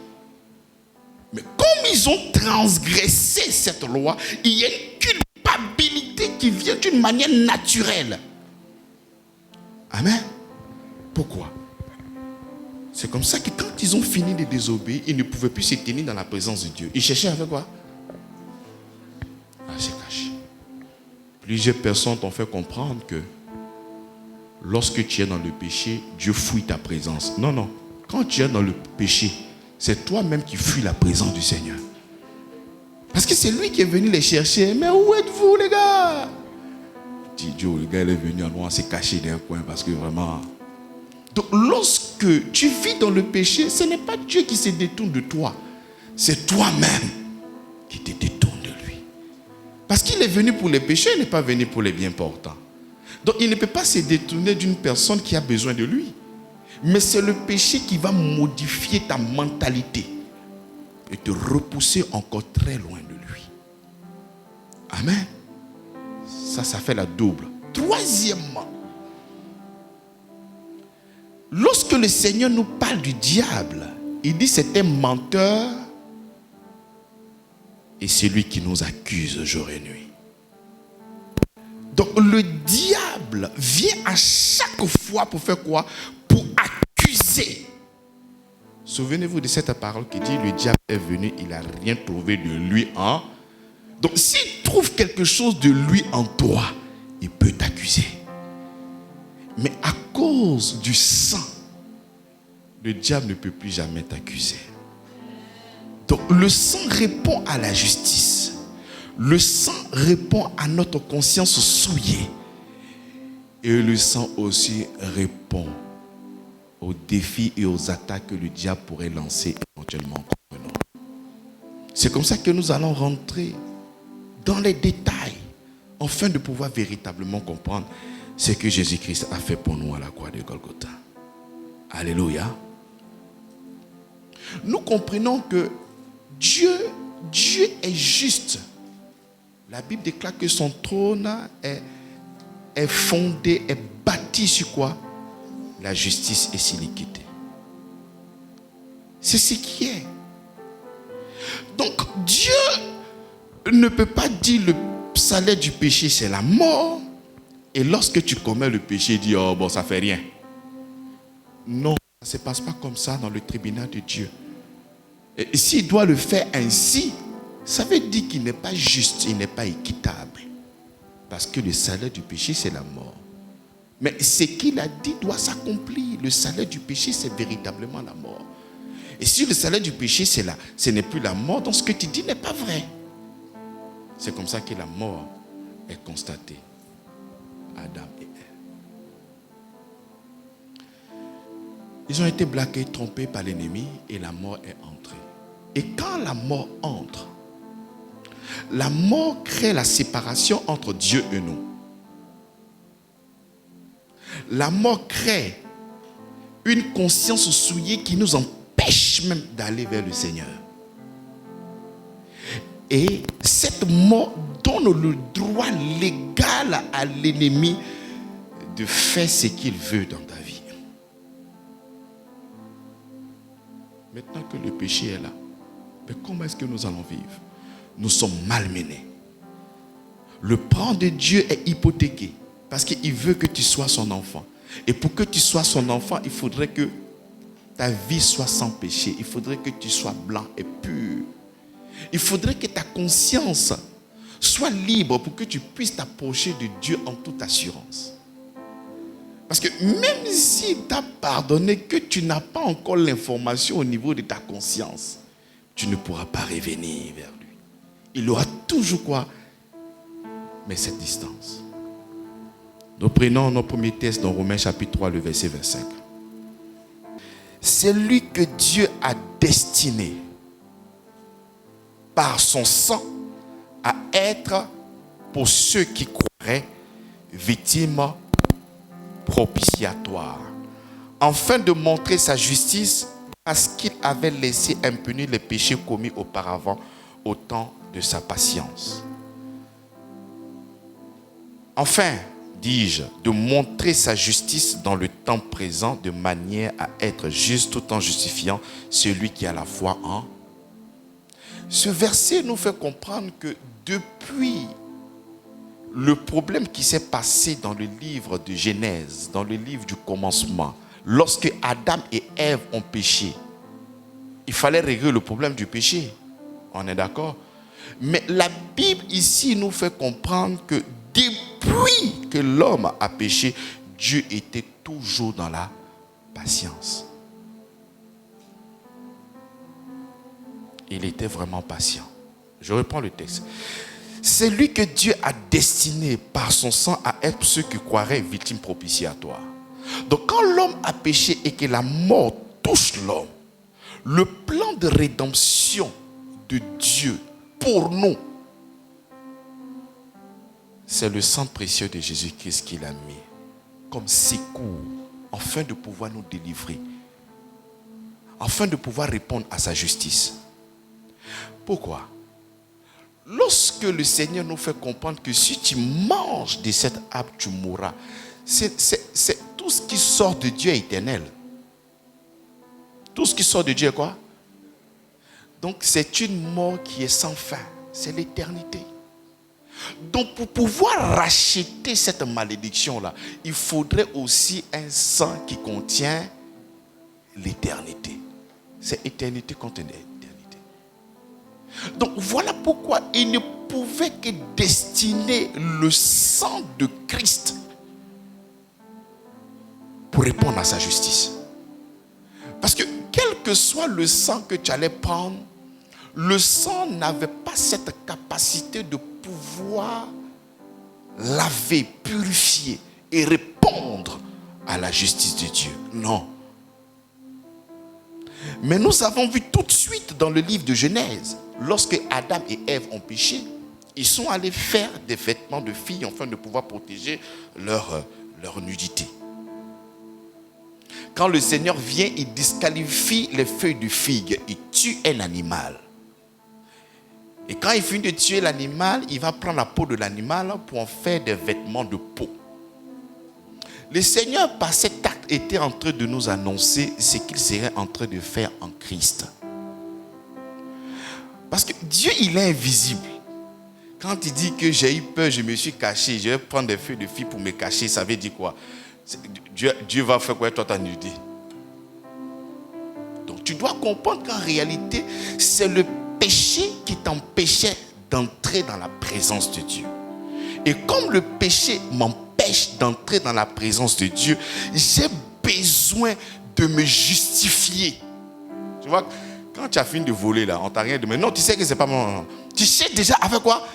Mais comme ils ont transgressé cette loi, il y a une culpabilité qui vient d'une manière naturelle. Amen. Pourquoi? C'est comme ça que quand ils ont fini de désobéir, ils ne pouvaient plus se tenir dans la présence de Dieu. Ils cherchaient avec quoi? À se cacher. Plusieurs personnes t'ont fait comprendre que lorsque tu es dans le péché, Dieu fouille ta présence. Non, non. Quand tu es dans le péché, c'est toi-même qui fuis la présence du Seigneur. Parce que c'est lui qui est venu les chercher. Mais où êtes-vous, les gars? Dis Dieu, le gars il est venu à moi, s'est caché dans un coin parce que vraiment. Donc lorsque tu vis dans le péché, ce n'est pas Dieu qui se détourne de toi. C'est toi-même qui te détourne de lui. Parce qu'il est venu pour les péchés, il n'est pas venu pour les bien portants. Donc il ne peut pas se détourner d'une personne qui a besoin de lui. Mais c'est le péché qui va modifier ta mentalité et te repousser encore très loin de lui. Amen. Ça fait la double. Troisièmement, lorsque le Seigneur nous parle du diable, il dit c'est un menteur et c'est lui qui nous accuse jour et nuit. Donc le diable vient à chaque fois pour faire quoi? Pour accuser. Souvenez-vous de cette parole qui dit le diable est venu, il n'a rien trouvé de lui en. Donc s'il trouve quelque chose de lui en toi, il peut t'accuser. Mais à cause du sang, le diable ne peut plus jamais t'accuser. Donc le sang répond à la justice. Le sang répond à notre conscience souillée. Et le sang aussi répond aux défis et aux attaques que le diable pourrait lancer éventuellement contre nous. C'est comme ça que nous allons rentrer dans les détails afin de pouvoir véritablement comprendre ce que Jésus-Christ a fait pour nous à la croix de Golgotha. Alléluia. Nous comprenons que Dieu est juste. La Bible déclare que son trône est fondé, est bâti sur quoi? La justice et sur l'équité. C'est ce qui est. Donc Dieu ne peut pas dire le salaire du péché c'est la mort. Et lorsque tu commets le péché, il dit oh bon ça fait rien. Non, ça ne se passe pas comme ça dans le tribunal de Dieu. Et s'il doit le faire ainsi, ça veut dire qu'il n'est pas juste, il n'est pas équitable. Parce que le salaire du péché, c'est la mort. Mais ce qu'il a dit doit s'accomplir. Le salaire du péché, c'est véritablement la mort. Et si le salaire du péché, ce n'est plus la mort, donc ce que tu dis n'est pas vrai. C'est comme ça que la mort est constatée. Adam et Ève. Ils ont été braqués, trompés par l'ennemi et la mort est entrée. Et quand la mort entre, la mort crée la séparation entre Dieu et nous. La mort crée une conscience souillée qui nous empêche même d'aller vers le Seigneur. Et cette mort donne le droit légal à l'ennemi de faire ce qu'il veut dans ta vie. Maintenant que le péché est là, mais comment est-ce que nous allons vivre? Nous sommes malmenés. Le plan de Dieu est hypothéqué parce qu'il veut que tu sois son enfant. Et pour que tu sois son enfant, il faudrait que ta vie soit sans péché. Il faudrait que tu sois blanc et pur. Il faudrait que ta conscience soit libre pour que tu puisses t'approcher de Dieu en toute assurance. Parce que même s'il t'a pardonné, que tu n'as pas encore l'information au niveau de ta conscience, tu ne pourras pas revenir vers lui. Il aura toujours quoi? Mais cette distance. Nous prenons nos premiers textes dans Romains chapitre 3, le verset 25. C'est lui que Dieu a destiné par son sang à être pour ceux qui croiraient victime propitiatoire, afin de montrer sa justice parce qu'il avait laissé impunis les péchés commis auparavant au temps de sa patience. Enfin, dis-je, de montrer sa justice dans le temps présent de manière à être juste tout en justifiant celui qui a la foi en. Ce verset nous fait comprendre que depuis le problème qui s'est passé dans le livre de Genèse, dans le livre du commencement, lorsque Adam et Ève ont péché, il fallait régler le problème du péché. On est d'accord? Mais la Bible ici nous fait comprendre que depuis que l'homme a péché, Dieu était toujours dans la patience. Il était vraiment patient. Je reprends le texte. C'est lui que Dieu a destiné par son sang à être ceux qui croiraient victimes propitiatoires. Donc quand l'homme a péché et que la mort touche l'homme, le plan de rédemption de Dieu pour nous, c'est le sang précieux de Jésus-Christ qu'il a mis comme secours, afin de pouvoir nous délivrer, afin de pouvoir répondre à sa justice. Pourquoi? Lorsque le Seigneur nous fait comprendre que si tu manges de cet arbre, tu mourras, c'est tout ce qui sort de Dieu est éternel. Tout ce qui sort de Dieu est quoi? Donc c'est une mort qui est sans fin. C'est l'éternité. Donc pour pouvoir racheter cette malédiction-là, il faudrait aussi un sang qui contient l'éternité. C'est éternité contre éternité. Donc voilà pourquoi il ne pouvait que destiner le sang de Christ pour répondre à sa justice. Parce que quel que soit le sang que tu allais prendre, le sang n'avait pas cette capacité de pouvoir laver, purifier et répondre à la justice de Dieu. Non. Mais nous avons vu tout de suite dans le livre de Genèse, lorsque Adam et Ève ont péché, ils sont allés faire des vêtements de filles afin de pouvoir protéger leur nudité. Quand le Seigneur vient, il disqualifie les feuilles de figue, il tue un animal. Et quand il finit de tuer l'animal, il va prendre la peau de l'animal pour en faire des vêtements de peau. Le Seigneur, par cet acte, était en train de nous annoncer ce qu'il serait en train de faire en Christ. Parce que Dieu, il est invisible. Quand il dit que j'ai eu peur, je me suis caché, je vais prendre des feuilles de figue pour me cacher, ça veut dire quoi? Dieu va faire quoi toi ta nudité? Donc tu dois comprendre qu'en réalité, c'est le péché qui t'empêchait d'entrer dans la présence de Dieu. Et comme le péché m'empêche d'entrer dans la présence de Dieu, j'ai besoin de me justifier. Tu vois, quand tu as fini de voler là, on t'a rien demandé. Non, tu sais que c'est pas mon. Tu cherches déjà avec quoi?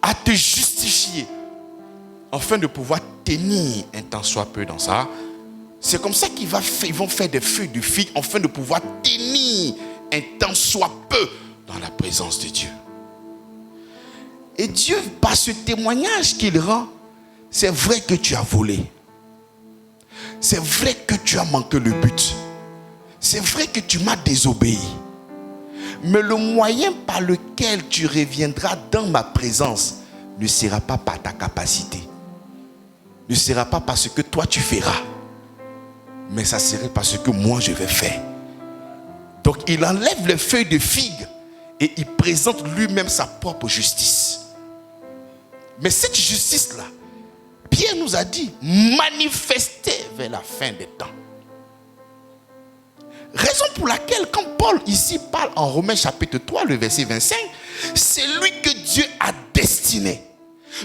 À te justifier. Afin de pouvoir tenir un temps soit peu dans ça. C'est comme ça qu'ils vont faire des feuilles de figue afin de pouvoir tenir un temps soit peu dans la présence de Dieu. Et Dieu, par ce témoignage qu'il rend, c'est vrai que tu as volé. C'est vrai que tu as manqué le but. C'est vrai que tu m'as désobéi. Mais le moyen par lequel tu reviendras dans ma présence ne sera pas par ta capacité. Ne sera pas parce que toi tu feras. Mais ça serait parce que moi je vais faire. Donc il enlève les feuilles de figue et il présente lui-même sa propre justice. Mais cette justice-là, Pierre nous a dit, manifestée vers la fin des temps. Raison pour laquelle, quand Paul ici parle en Romains chapitre 3, le verset 25, c'est lui que Dieu a destiné.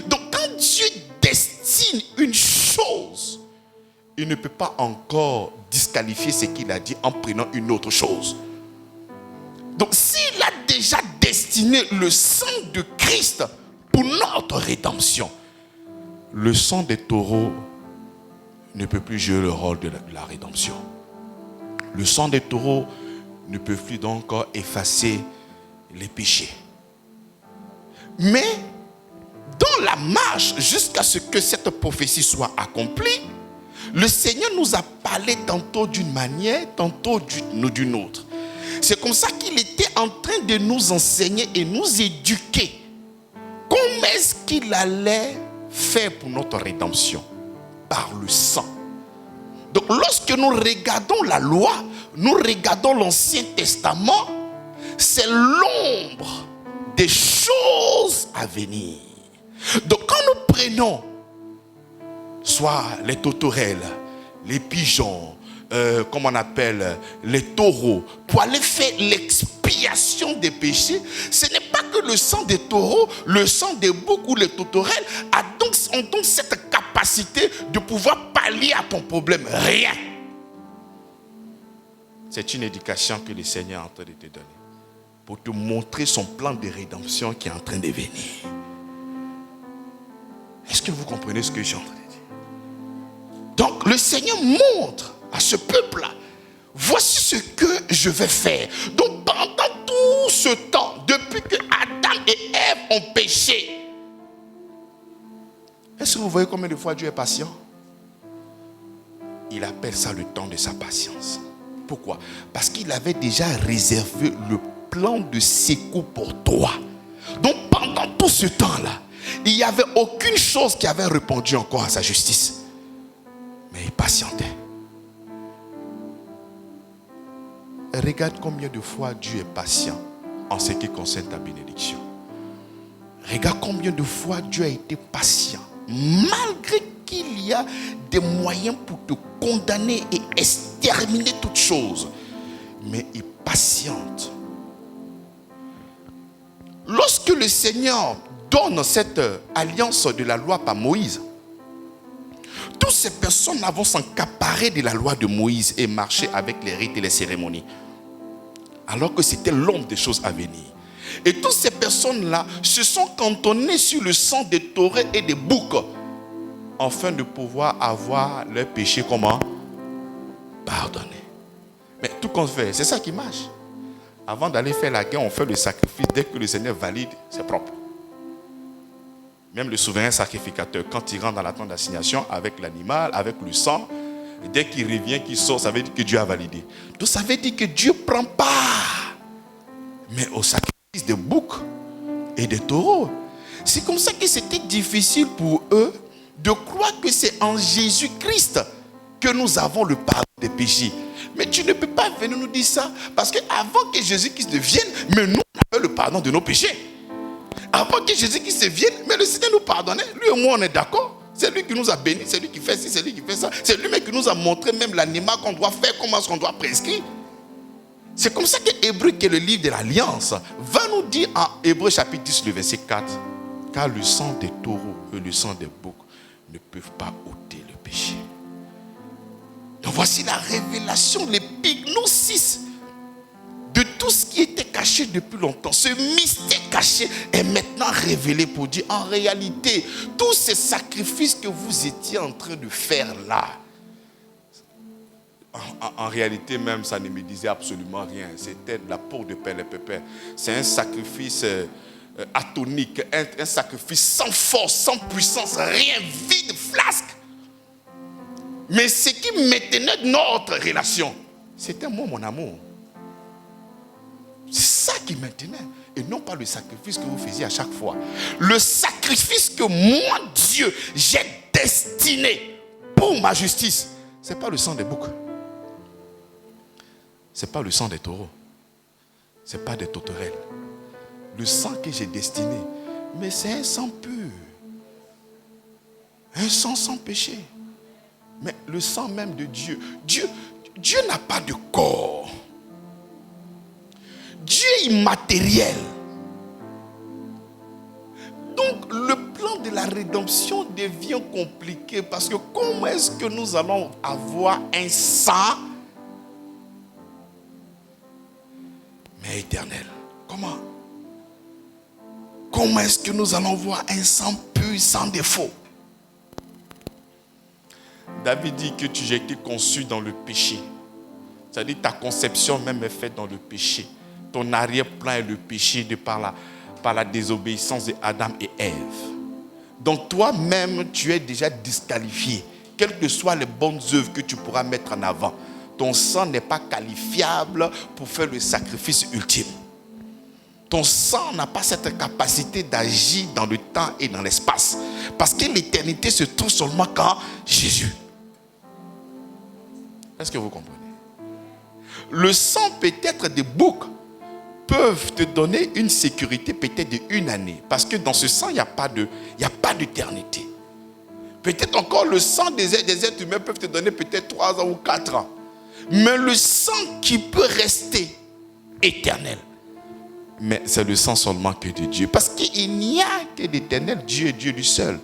Donc quand Dieu destine une chose, il ne peut pas encore disqualifier ce qu'il a dit en prenant une autre chose. Donc s'il a déjà destiné le sang de Christ pour notre rédemption, le sang des taureaux ne peut plus jouer le rôle de la rédemption. Le sang des taureaux ne peut plus donc effacer les péchés. Mais dans la marche jusqu'à ce que cette prophétie soit accomplie, le Seigneur nous a parlé tantôt d'une manière, tantôt d'une autre. C'est comme ça qu'il était en train de nous enseigner et nous éduquer. Comment est-ce qu'il allait faire pour notre rédemption? Par le sang. Donc lorsque nous regardons la loi, nous regardons l'Ancien Testament, c'est l'ombre des choses à venir. Donc quand nous prenons soit les tourterelles, les pigeons, comme on appelle les taureaux, pour aller faire l'expiation des péchés, ce n'est pas que le sang des taureaux, le sang des boucs ou les tourterelles ont donc cette capacité de pouvoir pallier à ton problème. Rien. C'est une éducation que le Seigneur est en train de te donner pour te montrer son plan de rédemption qui est en train de venir. Est-ce que vous comprenez ce que j'ai en train de dire? Donc le Seigneur montre à ce peuple-là, voici ce que je vais faire. Donc pendant tout ce temps, depuis que Adam et Ève ont péché, est-ce que vous voyez combien de fois Dieu est patient? Il appelle ça le temps de sa patience. Pourquoi? Parce qu'il avait déjà réservé le plan de secours pour toi. Donc pendant tout ce temps-là, il n'y avait aucune chose qui avait répondu encore à sa justice. Mais il patientait. Et regarde combien de fois Dieu est patient en ce qui concerne ta bénédiction. Regarde combien de fois Dieu a été patient, malgré qu'il y a des moyens pour te condamner et exterminer toutes choses. Mais il patiente. Lorsque le Seigneur donne cette alliance de la loi par Moïse, toutes ces personnes vont s'accaparer de la loi de Moïse et marcher avec les rites et les cérémonies. Alors que c'était l'ombre des choses à venir. Et toutes ces personnes-là se sont cantonnées sur le sang des taureaux et des boucs, afin de pouvoir avoir leurs péchés comment? Pardonnés. Mais tout qu'on fait, c'est ça qui marche. Avant d'aller faire la guerre, on fait le sacrifice. Dès que le Seigneur valide, c'est propre. Même le souverain sacrificateur, quand il rentre dans la tente d'assignation avec l'animal, avec le sang, dès qu'il revient, qu'il sort, ça veut dire que Dieu a validé. Donc ça veut dire que Dieu prend part. Mais au sacrifice des boucs et des taureaux, c'est comme ça que c'était difficile pour eux de croire que c'est en Jésus-Christ que nous avons le pardon des péchés. Mais tu ne peux pas venir nous dire ça, parce qu'avant que Jésus-Christ vienne, mais nous on avait le pardon de nos péchés. Avant que Jésus-Christ vienne, mais le Seigneur nous pardonnait. Lui et moi, on est d'accord. C'est lui qui nous a bénis, c'est lui qui fait ci, c'est lui qui fait ça. C'est lui-même qui nous a montré même l'animal qu'on doit faire, comment est-ce qu'on doit prescrire. C'est comme ça que Hébreu, qui est le livre de l'Alliance, va nous dire en Hébreu chapitre 10, le verset 4, car le sang des taureaux et le sang des boucs ne peuvent pas ôter le péché. Donc voici la révélation, l'épignosis de tout ce qui était caché depuis longtemps. Ce mystère caché est maintenant révélé pour dire, en réalité, tous ces sacrifices que vous étiez en train de faire là, en réalité même, ça ne me disait absolument rien. C'était de la peau de père et pépère. C'est un sacrifice atonique, un sacrifice sans force, sans puissance, rien, vide, flasque. Mais ce qui maintenait notre relation, c'était moi, mon amour. C'est ça qui maintenait. Et non pas le sacrifice que vous faisiez à chaque fois. Le sacrifice que moi, Dieu, j'ai destiné pour ma justice, ce n'est pas le sang des boucs. Ce n'est pas le sang des taureaux. Ce n'est pas des tourterelles. Le sang que j'ai destiné, mais c'est un sang pur. Un sang sans péché. Mais le sang même de Dieu. Dieu n'a pas de corps. Dieu est immatériel. Donc le plan de la rédemption devient compliqué parce que comment est-ce que nous allons avoir un sang mais éternel? Comment? Comment est-ce que nous allons voir un sang pur sans défaut? David dit que tu as été conçu dans le péché. C'est-à-dire ta conception même est faite dans le péché. Ton arrière-plan est le péché de par la désobéissance d'Adam et Ève. Donc toi-même, tu es déjà disqualifié. Quelles que soient les bonnes œuvres que tu pourras mettre en avant, ton sang n'est pas qualifiable pour faire le sacrifice ultime. Ton sang n'a pas cette capacité d'agir dans le temps et dans l'espace. Parce que l'éternité se trouve seulement quand Jésus. Est-ce que vous comprenez? Le sang peut être des boucs, peuvent te donner une sécurité peut-être d'1 année. Parce que dans ce sang, il n'y a pas d'éternité. Peut-être encore le sang des êtres humains peuvent te donner peut-être 3 ans ou 4 ans. Mais le sang qui peut rester éternel, mais c'est le sang seulement que de Dieu. Parce qu'il n'y a que d'éternel Dieu et Dieu du seul.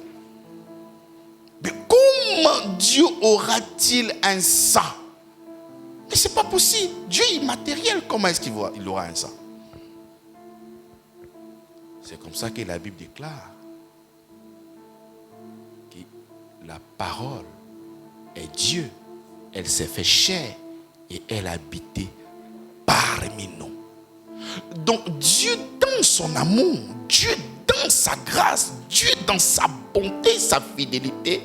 Mais comment Dieu aura-t-il un sang? Mais ce n'est pas possible. Dieu est immatériel. Comment est-ce qu'il aura un sang? C'est comme ça que la Bible déclare que la parole est Dieu. Elle s'est fait chair et elle a habité parmi nous. Donc Dieu dans son amour, Dieu dans sa grâce, Dieu dans sa bonté, sa fidélité,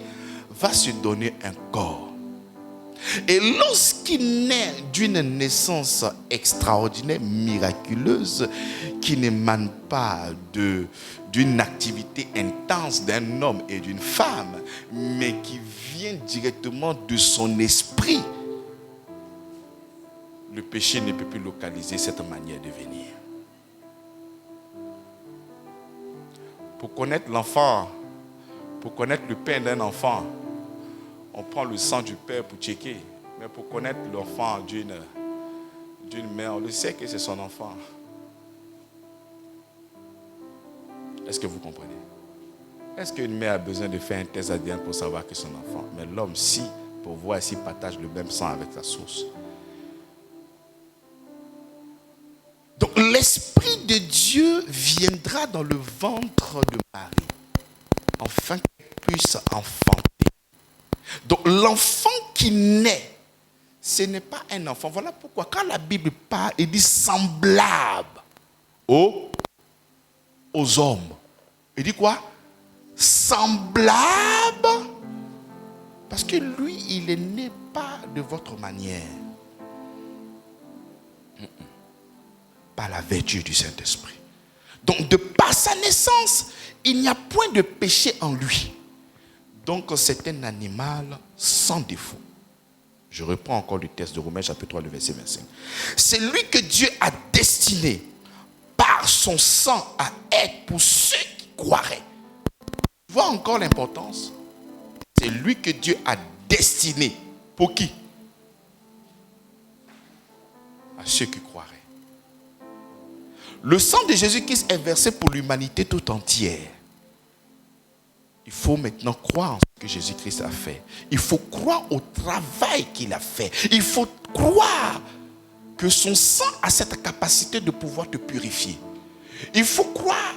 va se donner un corps. Et lorsqu'il naît d'une naissance extraordinaire, miraculeuse, qui n'émane pas d'une activité intense d'un homme et d'une femme, mais qui vient directement de son esprit, le péché ne peut plus localiser cette manière de venir. Pour connaître l'enfant, pour connaître le père d'un enfant, on prend le sang du père pour checker. Mais pour connaître l'enfant d'une mère, on le sait que c'est son enfant. Est-ce que vous comprenez? Est-ce qu'une mère a besoin de faire un test ADN pour savoir que c'est son enfant? Mais l'homme, si, pour voir s'il partage le même sang avec sa source. Donc l'Esprit de Dieu viendra dans le ventre de Marie, afin qu'elle puisse enfanter. Donc l'enfant qui naît, ce n'est pas un enfant. Voilà pourquoi quand la Bible parle, il dit semblable aux hommes. Il dit quoi? Semblable. Parce que lui, il est né pas de votre manière. Par la vertu du Saint-Esprit. Donc de par sa naissance, il n'y a point de péché en lui. Donc c'est un animal sans défaut. Je reprends encore le texte de Romains chapitre 3, le verset 25. C'est lui que Dieu a destiné par son sang à être pour ceux qui croiraient. Tu vois encore l'importance? C'est lui que Dieu a destiné. Pour qui? À ceux qui croiraient. Le sang de Jésus-Christ est versé pour l'humanité tout entière. Il faut maintenant croire en ce que Jésus-Christ a fait. Il faut croire au travail qu'il a fait. Il faut croire que son sang a cette capacité de pouvoir te purifier. Il faut croire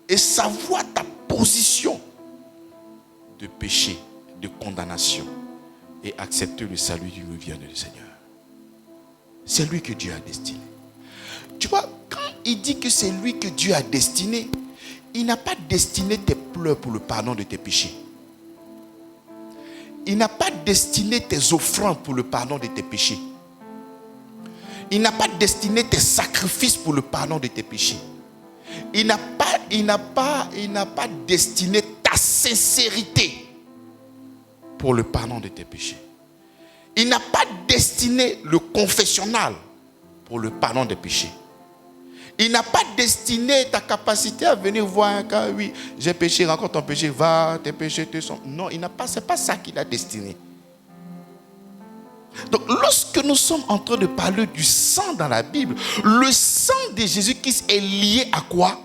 et savoir ta position de péché, de condamnation et accepter le salut qui nous vient du Seigneur. C'est lui que Dieu a destiné. Tu vois, quand il dit que c'est lui que Dieu a destiné, il n'a pas destiné tes pleurs pour le pardon de tes péchés. Il n'a pas destiné tes offrandes pour le pardon de tes péchés. Il n'a pas destiné tes sacrifices pour le pardon de tes péchés. Il n'a pas destiné ta sincérité pour le pardon de tes péchés. Il n'a pas destiné le confessionnal pour le pardon des péchés. Il n'a pas destiné ta capacité à venir voir un cas, oui, j'ai péché, rencontre ton péché, va, tes péchés te sont... Non, c'est pas ça qu'il a destiné. Donc, lorsque nous sommes en train de parler du sang dans la Bible, le sang de Jésus-Christ est lié à quoi?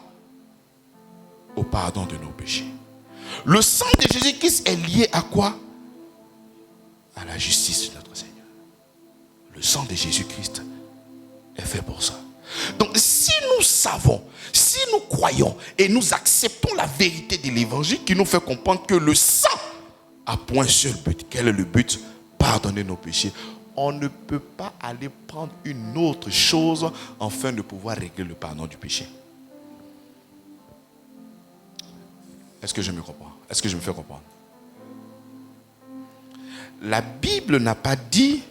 Au pardon de nos péchés. Le sang de Jésus-Christ est lié à quoi? À la justice de notre Seigneur. Le sang de Jésus-Christ est fait pour ça. Donc, si nous savons, si nous croyons et nous acceptons la vérité de l'évangile qui nous fait comprendre que le sang a pour un seul but. Quel est le but? Pardonner nos péchés. On ne peut pas aller prendre une autre chose afin de pouvoir régler le pardon du péché. Est-ce que je me comprends? Est-ce que je me fais comprendre? La Bible n'a pas dit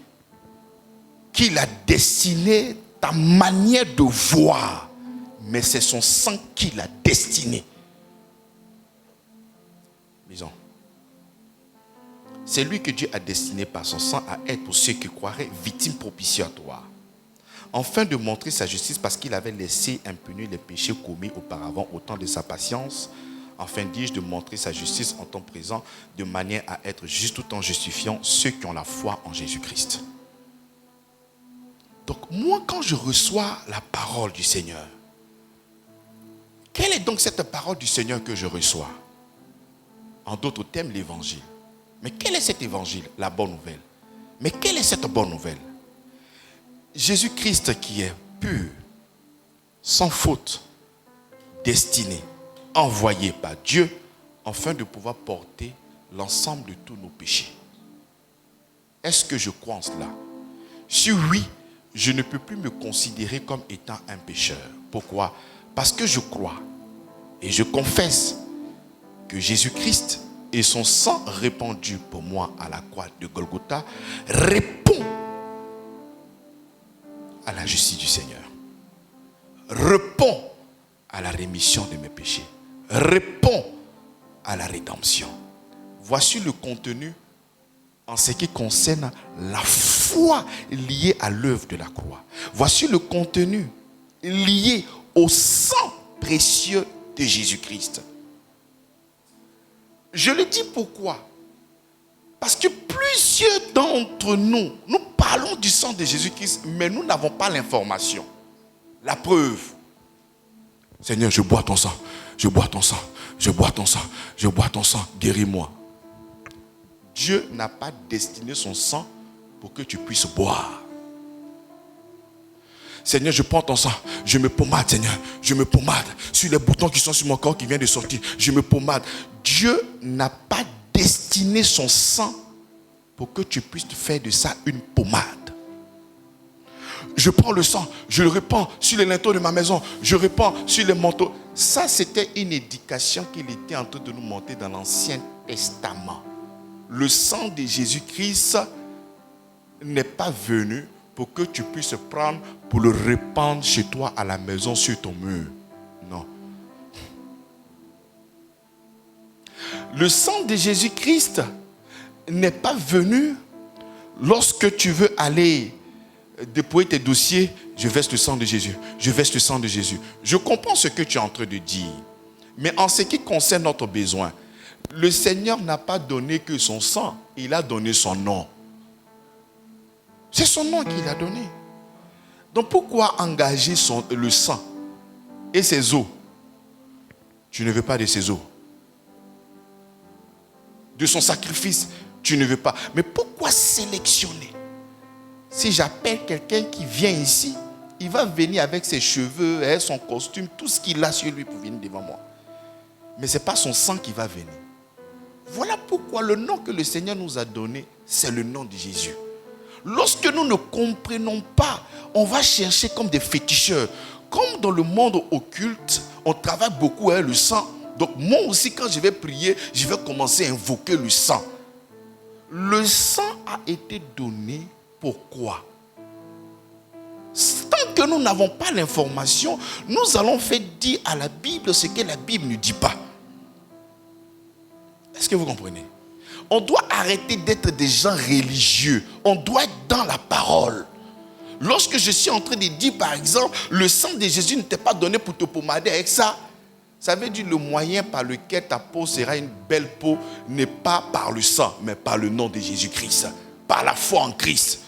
qu'il a destiné ta manière de voir, mais c'est son sang qui l'a destiné. Disons, c'est lui que Dieu a destiné par son sang à être pour ceux qui croiraient victime propitiatoire. afin de montrer sa justice parce qu'il avait laissé impunis les péchés commis auparavant au temps de sa patience, afin, dis-je, de montrer sa justice en temps présent, de manière à être juste tout en justifiant ceux qui ont la foi en Jésus-Christ. Donc moi, quand je reçois la parole du Seigneur, quelle est donc cette parole du Seigneur que je reçois? En d'autres termes, l'évangile. Mais quel est cet évangile? La bonne nouvelle. Mais quelle est cette bonne nouvelle? Jésus-Christ qui est pur, sans faute, destiné, envoyé par Dieu, afin de pouvoir porter l'ensemble de tous nos péchés. Est-ce que je crois en cela? Si oui, je ne peux plus me considérer comme étant un pécheur. Pourquoi? Parce que je crois et je confesse que Jésus-Christ et son sang répandu pour moi à la croix de Golgotha répond à la justice du Seigneur, répond à la rémission de mes péchés, répond à la rédemption. Voici le contenu en ce qui concerne la foi liée à l'œuvre de la croix. Voici le contenu lié au sang précieux de Jésus-Christ. Je le dis pourquoi? Parce que plusieurs d'entre nous, nous parlons du sang de Jésus-Christ, mais nous n'avons pas l'information. La preuve. Seigneur, je bois ton sang, je bois ton sang, je bois ton sang, je bois ton sang, guéris-moi. Dieu n'a pas destiné son sang pour que tu puisses boire. Seigneur, je prends ton sang, je me pommade, Seigneur, je me pommade sur les boutons qui sont sur mon corps qui viennent de sortir, je me pommade. Dieu n'a pas destiné son sang pour que tu puisses faire de ça une pommade. Je prends le sang, je le répands sur les linteaux de ma maison, je répands sur les manteaux. Ça, c'était une éducation qu'il était en train de nous montrer dans l'Ancien Testament. Le sang de Jésus-Christ n'est pas venu pour que tu puisses prendre pour le répandre chez toi à la maison sur ton mur. Non. Le sang de Jésus-Christ n'est pas venu lorsque tu veux aller déployer tes dossiers. Je verse le sang de Jésus. Je verse le sang de Jésus. Je comprends ce que tu es en train de dire. Mais en ce qui concerne notre besoin, le Seigneur n'a pas donné que son sang. Il a donné son nom. C'est son nom qu'il a donné. Donc pourquoi engager le sang et ses eaux? Tu ne veux pas de ses eaux. De son sacrifice, tu ne veux pas. Mais pourquoi sélectionner? Si j'appelle quelqu'un qui vient ici, il va venir avec ses cheveux, son costume, tout ce qu'il a sur lui pour venir devant moi. Mais ce n'est pas son sang qui va venir. Voilà pourquoi le nom que le Seigneur nous a donné, c'est le nom de Jésus. Lorsque nous ne comprenons pas, on va chercher comme des féticheurs. Comme dans le monde occulte, on travaille beaucoup avec le sang. Donc moi aussi, quand je vais prier, je vais commencer à invoquer le sang. Le sang a été donné pourquoi? Tant que nous n'avons pas l'information, nous allons faire dire à la Bible ce que la Bible ne dit pas. Est-ce que vous comprenez? On doit arrêter d'être des gens religieux. On doit être dans la parole. Lorsque je suis en train de dire, par exemple, le sang de Jésus ne t'est pas donné pour te pommader avec ça, ça veut dire le moyen par lequel ta peau sera une belle peau n'est pas par le sang, mais par le nom de Jésus-Christ, par la foi en Christ.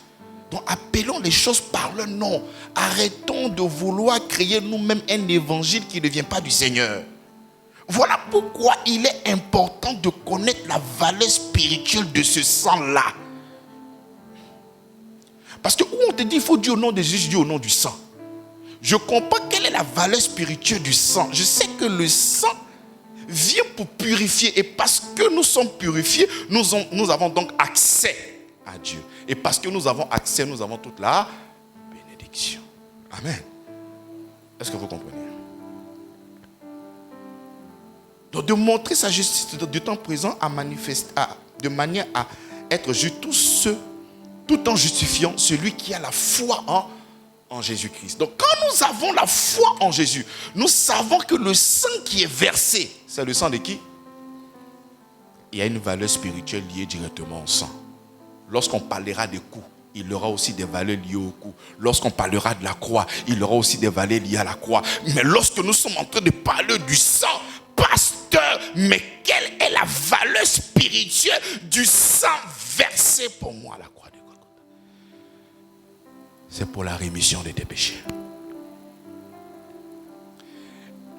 Donc appelons les choses par leur nom. Arrêtons de vouloir créer nous-mêmes un évangile qui ne vient pas du Seigneur. Voilà pourquoi il est important de connaître la valeur spirituelle de ce sang-là. Parce que où on te dit il faut dire au nom de Jésus, dis au nom du sang. Je comprends quelle est la valeur spirituelle du sang. Je sais que le sang vient pour purifier. Et parce que nous sommes purifiés, nous avons donc accès à Dieu. Et parce que nous avons accès, nous avons toute la bénédiction. Amen. Est-ce que vous comprenez? Donc de montrer sa justice du temps présent de manière à être juste tout en justifiant celui qui a la foi en Jésus-Christ. Donc quand nous avons la foi en Jésus, nous savons que le sang qui est versé, c'est le sang de qui? Il y a une valeur spirituelle liée directement au sang. Lorsqu'on parlera des coups, il y aura aussi des valeurs liées au cou. Lorsqu'on parlera de la croix, il y aura aussi des valeurs liées à la croix. Mais lorsque nous sommes en train de parler du sang, pasteur, mais quelle est la valeur spirituelle du sang versé pour moi à la croix de Golgotha? C'est pour la rémission de tes péchés.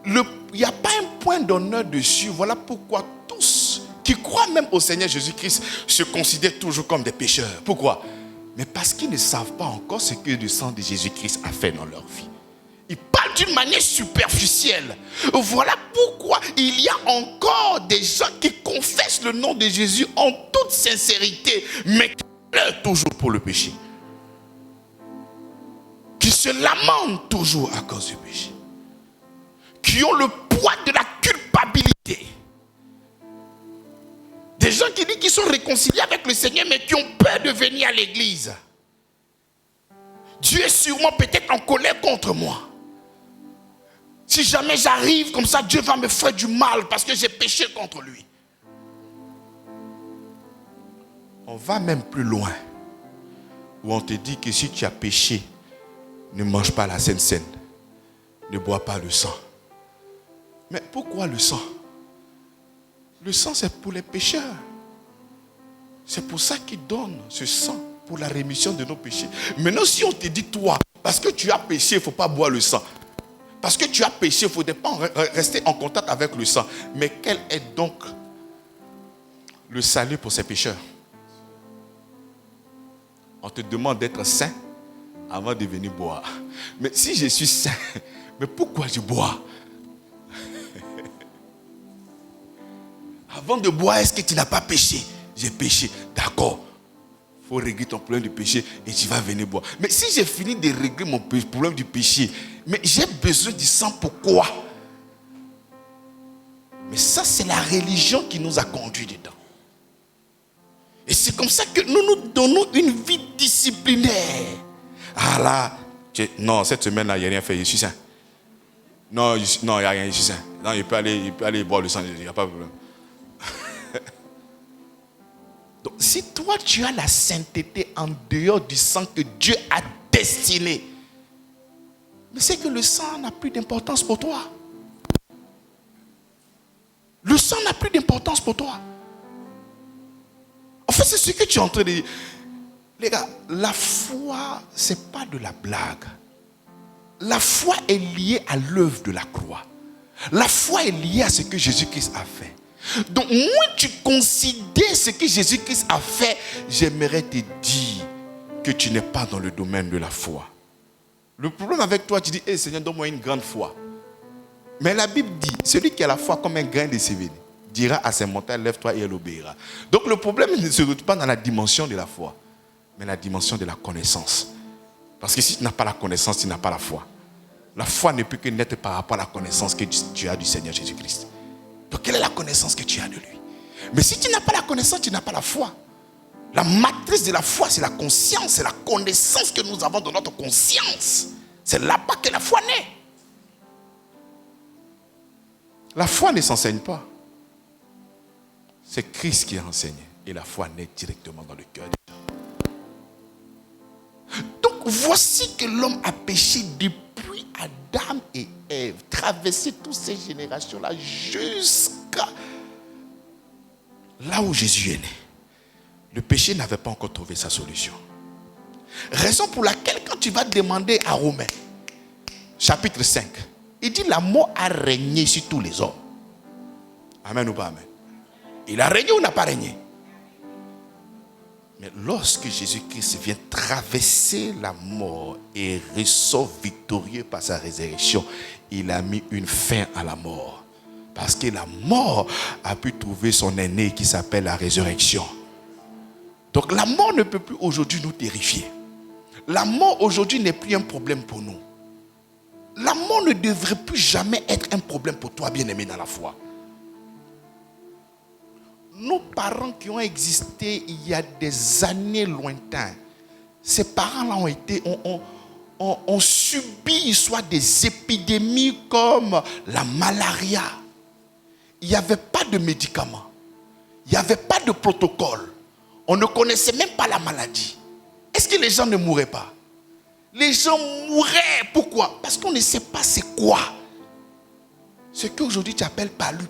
Il n'y a pas un point d'honneur dessus. Voilà pourquoi tous qui croient même au Seigneur Jésus-Christ se considèrent toujours comme des pécheurs. Pourquoi? Mais parce qu'ils ne savent pas encore ce que le sang de Jésus-Christ a fait dans leur vie. Ils parlent d'une manière superficielle. Voilà pourquoi il y a encore des gens qui confessent le nom de Jésus en toute sincérité, mais qui pleurent toujours pour le péché. Qui se lamentent toujours à cause du péché. Qui ont le poids de la culpabilité. Des gens qui disent qu'ils sont réconciliés avec le Seigneur, mais qui ont peur de venir à l'église. Dieu est sûrement peut-être en colère contre moi. Si jamais j'arrive comme ça, Dieu va me faire du mal parce que j'ai péché contre lui. On va même plus loin. Où on te dit que si tu as péché, ne mange pas la Sainte Seine. Ne bois pas le sang. Mais pourquoi le sang? Le sang, c'est pour les pécheurs. C'est pour ça qu'il donne ce sang, pour la rémission de nos péchés. Maintenant, si on te dit, toi, parce que tu as péché, il ne faut pas boire le sang. Parce que tu as péché, il ne faudrait pas rester en contact avec le sang. Mais quel est donc le salut pour ces pécheurs? On te demande d'être saint avant de venir boire. Mais si je suis saint, mais pourquoi je bois? Avant de boire, est-ce que tu n'as pas péché? J'ai péché. D'accord. Il faut régler ton problème du péché et tu vas venir boire. Mais si j'ai fini de régler mon problème du péché, mais j'ai besoin du sang, pourquoi? Mais ça, c'est la religion qui nous a conduits dedans. Et c'est comme ça que nous nous donnons une vie disciplinaire. Ah là, non, cette semaine-là, il n'y a rien fait, je suis saint. Non, il n'y a rien, je suis saint. Non, il peut aller boire le sang, il n'y a pas de problème. Donc, si toi tu as la sainteté en dehors du sang que Dieu a destiné, mais c'est que le sang n'a plus d'importance pour toi. Le sang n'a plus d'importance pour toi. En fait, c'est ce que tu es en train de dire. Les gars, la foi, ce n'est pas de la blague. La foi est liée à l'œuvre de la croix. La foi est liée à ce que Jésus-Christ a fait. Donc, moins tu considères ce que Jésus-Christ a fait, j'aimerais te dire que tu n'es pas dans le domaine de la foi. Le problème avec toi, tu dis, hey, Seigneur, donne-moi une grande foi. Mais la Bible dit, celui qui a la foi comme un grain de sévéné, dira à ces montagnes, lève-toi et elle obéira. Donc, le problème ne se retrouve pas dans la dimension de la foi, mais la dimension de la connaissance. Parce que si tu n'as pas la connaissance, tu n'as pas la foi. La foi ne peut que naître par rapport à la connaissance que tu as du Seigneur Jésus-Christ. Donc, quelle est la connaissance que tu as de lui? Mais si tu n'as pas la connaissance, tu n'as pas la foi. La matrice de la foi, c'est la conscience, c'est la connaissance que nous avons de notre conscience. C'est là-bas que la foi naît. La foi ne s'enseigne pas. C'est Christ qui a enseigné. Et la foi naît directement dans le cœur des gens. Donc, voici que l'homme a péché depuis Adam et Ève, traversé toutes ces générations-là jusqu'à là où Jésus est né. Le péché n'avait pas encore trouvé sa solution. Raison pour laquelle, quand tu vas demander à Romains, chapitre 5, il dit la mort a régné sur tous les hommes. Amen ou pas amen? Il a régné ou n'a pas régné? Mais lorsque Jésus-Christ vient traverser la mort et ressort victorieux par sa résurrection, il a mis une fin à la mort. Parce que la mort a pu trouver son aîné qui s'appelle la résurrection. Donc la mort ne peut plus aujourd'hui nous terrifier. La mort aujourd'hui n'est plus un problème pour nous. La mort ne devrait plus jamais être un problème pour toi, bien-aimé dans la foi. Nos parents qui ont existé il y a des années lointaines, ces parents-là ont subi soit des épidémies comme la malaria. Il n'y avait pas de médicaments. Il n'y avait pas de protocole. On ne connaissait même pas la maladie. est-ce que les gens ne mourraient pas? Les gens mouraient. Pourquoi? Parce qu'on ne sait pas c'est quoi. Ce qu'aujourd'hui tu appelles palu.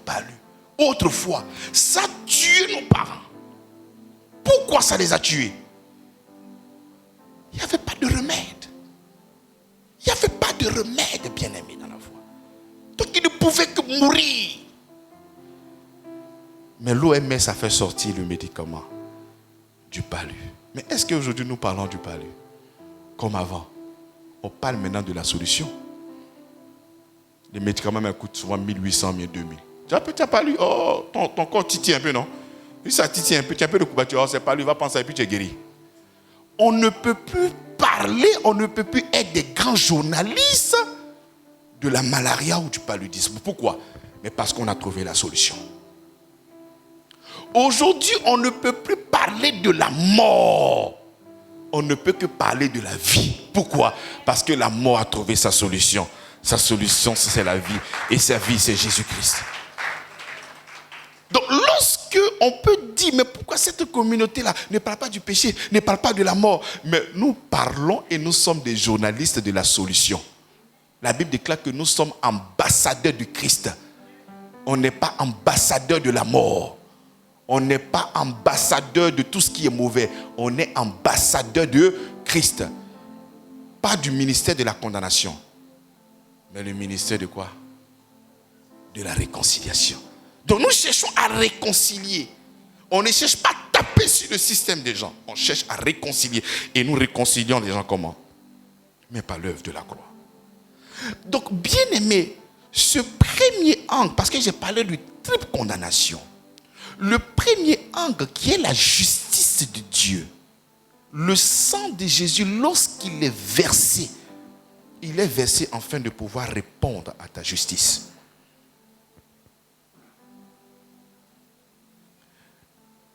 Autrefois, ça tuait nos parents. Pourquoi ça les a tués? Il n'y avait pas de remède. Il n'y avait pas de remède, bien-aimé, dans la foi. Donc ils ne pouvaient que mourir. Mais l'OMS a fait sortir le médicament du palu. Mais est-ce qu'aujourd'hui nous parlons du palu comme avant? On parle maintenant de la solution. Les médicaments me coûtent souvent 1800, 2000. Tu n'as pas lu, oh, ton corps titille un peu, non? Si ça titille un peu, tu as un peu de couverture, oh, c'est pas lui, va penser et puis tu es guéri. On ne peut plus parler, on ne peut plus être des grands journalistes de la malaria ou du paludisme. Pourquoi? Mais parce qu'on a trouvé la solution. Aujourd'hui, on ne peut plus parler de la mort. On ne peut que parler de la vie. Pourquoi? Parce que la mort a trouvé sa solution. Sa solution, c'est la vie. Et sa vie, c'est Jésus-Christ. Donc, lorsque on peut dire, mais pourquoi cette communauté-là ne parle pas du péché, ne parle pas de la mort? Mais nous parlons et nous sommes des journalistes de la solution. La Bible déclare que nous sommes ambassadeurs du Christ. On n'est pas ambassadeurs de la mort. On n'est pas ambassadeur de tout ce qui est mauvais. On est ambassadeur de Christ. Pas du ministère de la condamnation. Mais le ministère de quoi? De la réconciliation. Donc nous cherchons à réconcilier. On ne cherche pas à taper sur le système des gens. On cherche à réconcilier. Et nous réconcilions les gens comment? Mais par l'œuvre de la croix. Donc bien aimé, ce premier angle, parce que j'ai parlé de triple condamnation. Le premier angle qui est la justice de Dieu. Le sang de Jésus, lorsqu'il est versé, il est versé afin de pouvoir répondre à ta justice.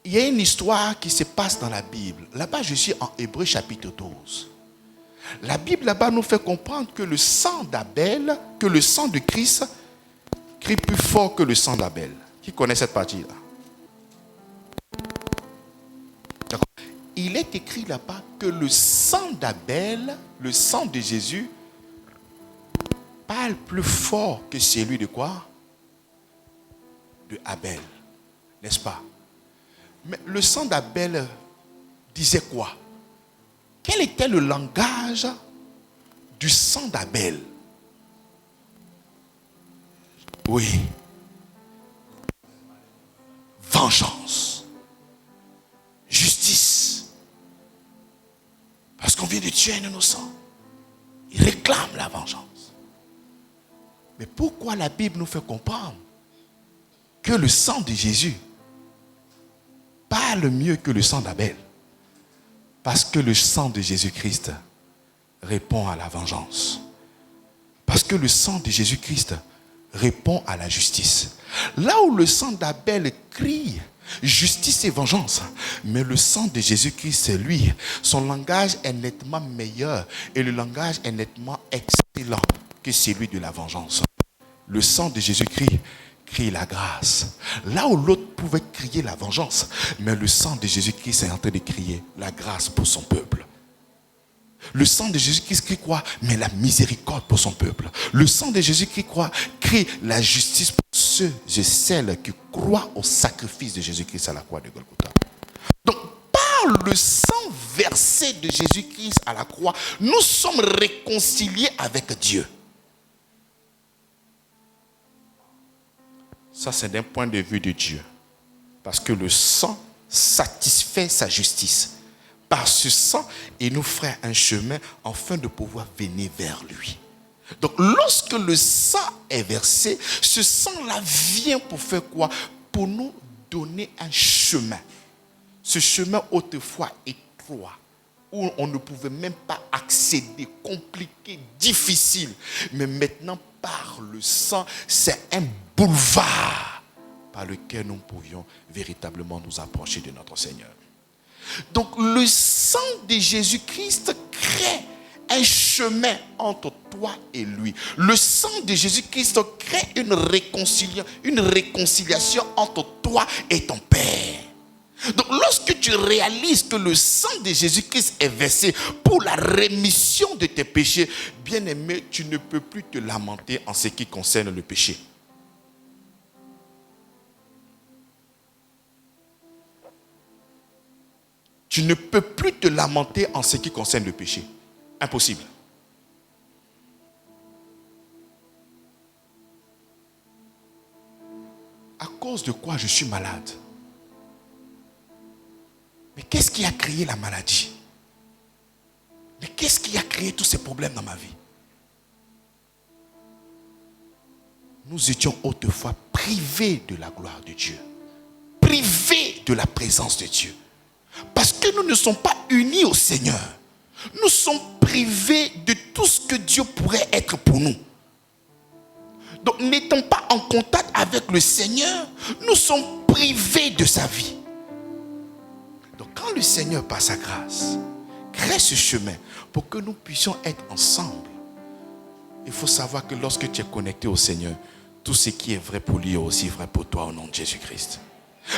Il y a une histoire qui se passe dans la Bible. Là-bas, je suis en Hébreux chapitre 12. La Bible là-bas nous fait comprendre que le sang d'Abel, que le sang de Christ crie plus fort que le sang d'Abel. Qui connaît cette partie-là? D'accord. Il est écrit là-bas que le sang d'Abel, le sang de Jésus, parle plus fort que celui de quoi? De Abel. N'est-ce pas? Mais le sang d'Abel disait quoi? Quel était le langage du sang d'Abel? Oui. Vengeance. Justice. Parce qu'on vient de tuer un innocent. Il réclame la vengeance. Mais pourquoi la Bible nous fait comprendre que le sang de Jésus parle mieux que le sang d'Abel? Parce que le sang de Jésus-Christ répond à la vengeance. Parce que le sang de Jésus-Christ répond à la justice. Là où le sang d'Abel crie justice et vengeance, mais le sang de Jésus-Christ, lui, son langage est nettement meilleur et le langage est nettement excellent que celui de la vengeance. Le sang de Jésus-Christ crie la grâce. Là où l'autre pouvait crier la vengeance, mais le sang de Jésus-Christ est en train de crier la grâce pour son peuple. Le sang de Jésus-Christ crie quoi? Mais la miséricorde pour son peuple. Le sang de Jésus-Christ crie la justice pour ceux et celles qui croient au sacrifice de Jésus-Christ à la croix de Golgotha. Donc, par le sang versé de Jésus-Christ à la croix, nous sommes réconciliés avec Dieu. Ça, c'est d'un point de vue de Dieu. Parce que le sang satisfait sa justice. Par ce sang, il nous fera un chemin afin de pouvoir venir vers lui. Donc, lorsque le sang est versé, ce sang-là vient pour faire quoi? Pour nous donner un chemin. Ce chemin autrefois étroit, où on ne pouvait même pas accéder, compliqué, difficile. Mais maintenant, par le sang, c'est un boulevard par lequel nous pouvions véritablement nous approcher de notre Seigneur. Donc le sang de Jésus-Christ crée un chemin entre toi et lui. Le sang de Jésus-Christ crée une réconciliation entre toi et ton Père. Donc lorsque tu réalises que le sang de Jésus-Christ est versé pour la rémission de tes péchés, bien-aimé, tu ne peux plus te lamenter en ce qui concerne le péché. Tu ne peux plus te lamenter en ce qui concerne le péché. Impossible. À cause de quoi je suis malade? Mais qu'est-ce qui a créé la maladie? Mais qu'est-ce qui a créé tous ces problèmes dans ma vie? Nous étions autrefois privés de la gloire de Dieu, privés de la présence de Dieu. Parce que nous ne sommes pas unis au Seigneur. Nous sommes privés de tout ce que Dieu pourrait être pour nous. Donc, n'étant pas en contact avec le Seigneur, nous sommes privés de sa vie. Donc, quand le Seigneur, par sa grâce, crée ce chemin pour que nous puissions être ensemble, il faut savoir que lorsque tu es connecté au Seigneur, tout ce qui est vrai pour lui est aussi vrai pour toi au nom de Jésus-Christ.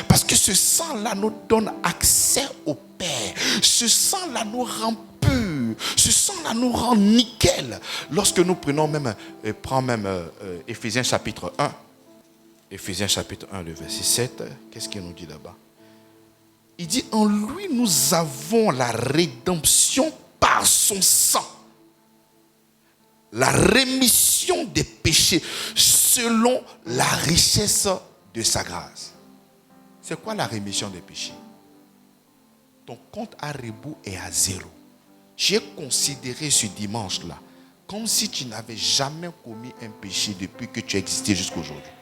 Parce que ce sang-là nous donne accès au Père. Ce sang-là nous rend purs. Ce sang-là nous rend nickel. Lorsque nous prenons Éphésiens chapitre 1. Éphésiens chapitre 1, le verset 7. Qu'est-ce qu'il nous dit là-bas? Il dit, en lui nous avons la rédemption par son sang. La rémission des péchés selon la richesse de sa grâce. C'est quoi la rémission des péchés? Ton compte à rebours est à zéro. J'ai considéré ce dimanche-là comme si tu n'avais jamais commis un péché depuis que tu existais jusqu'à aujourd'hui.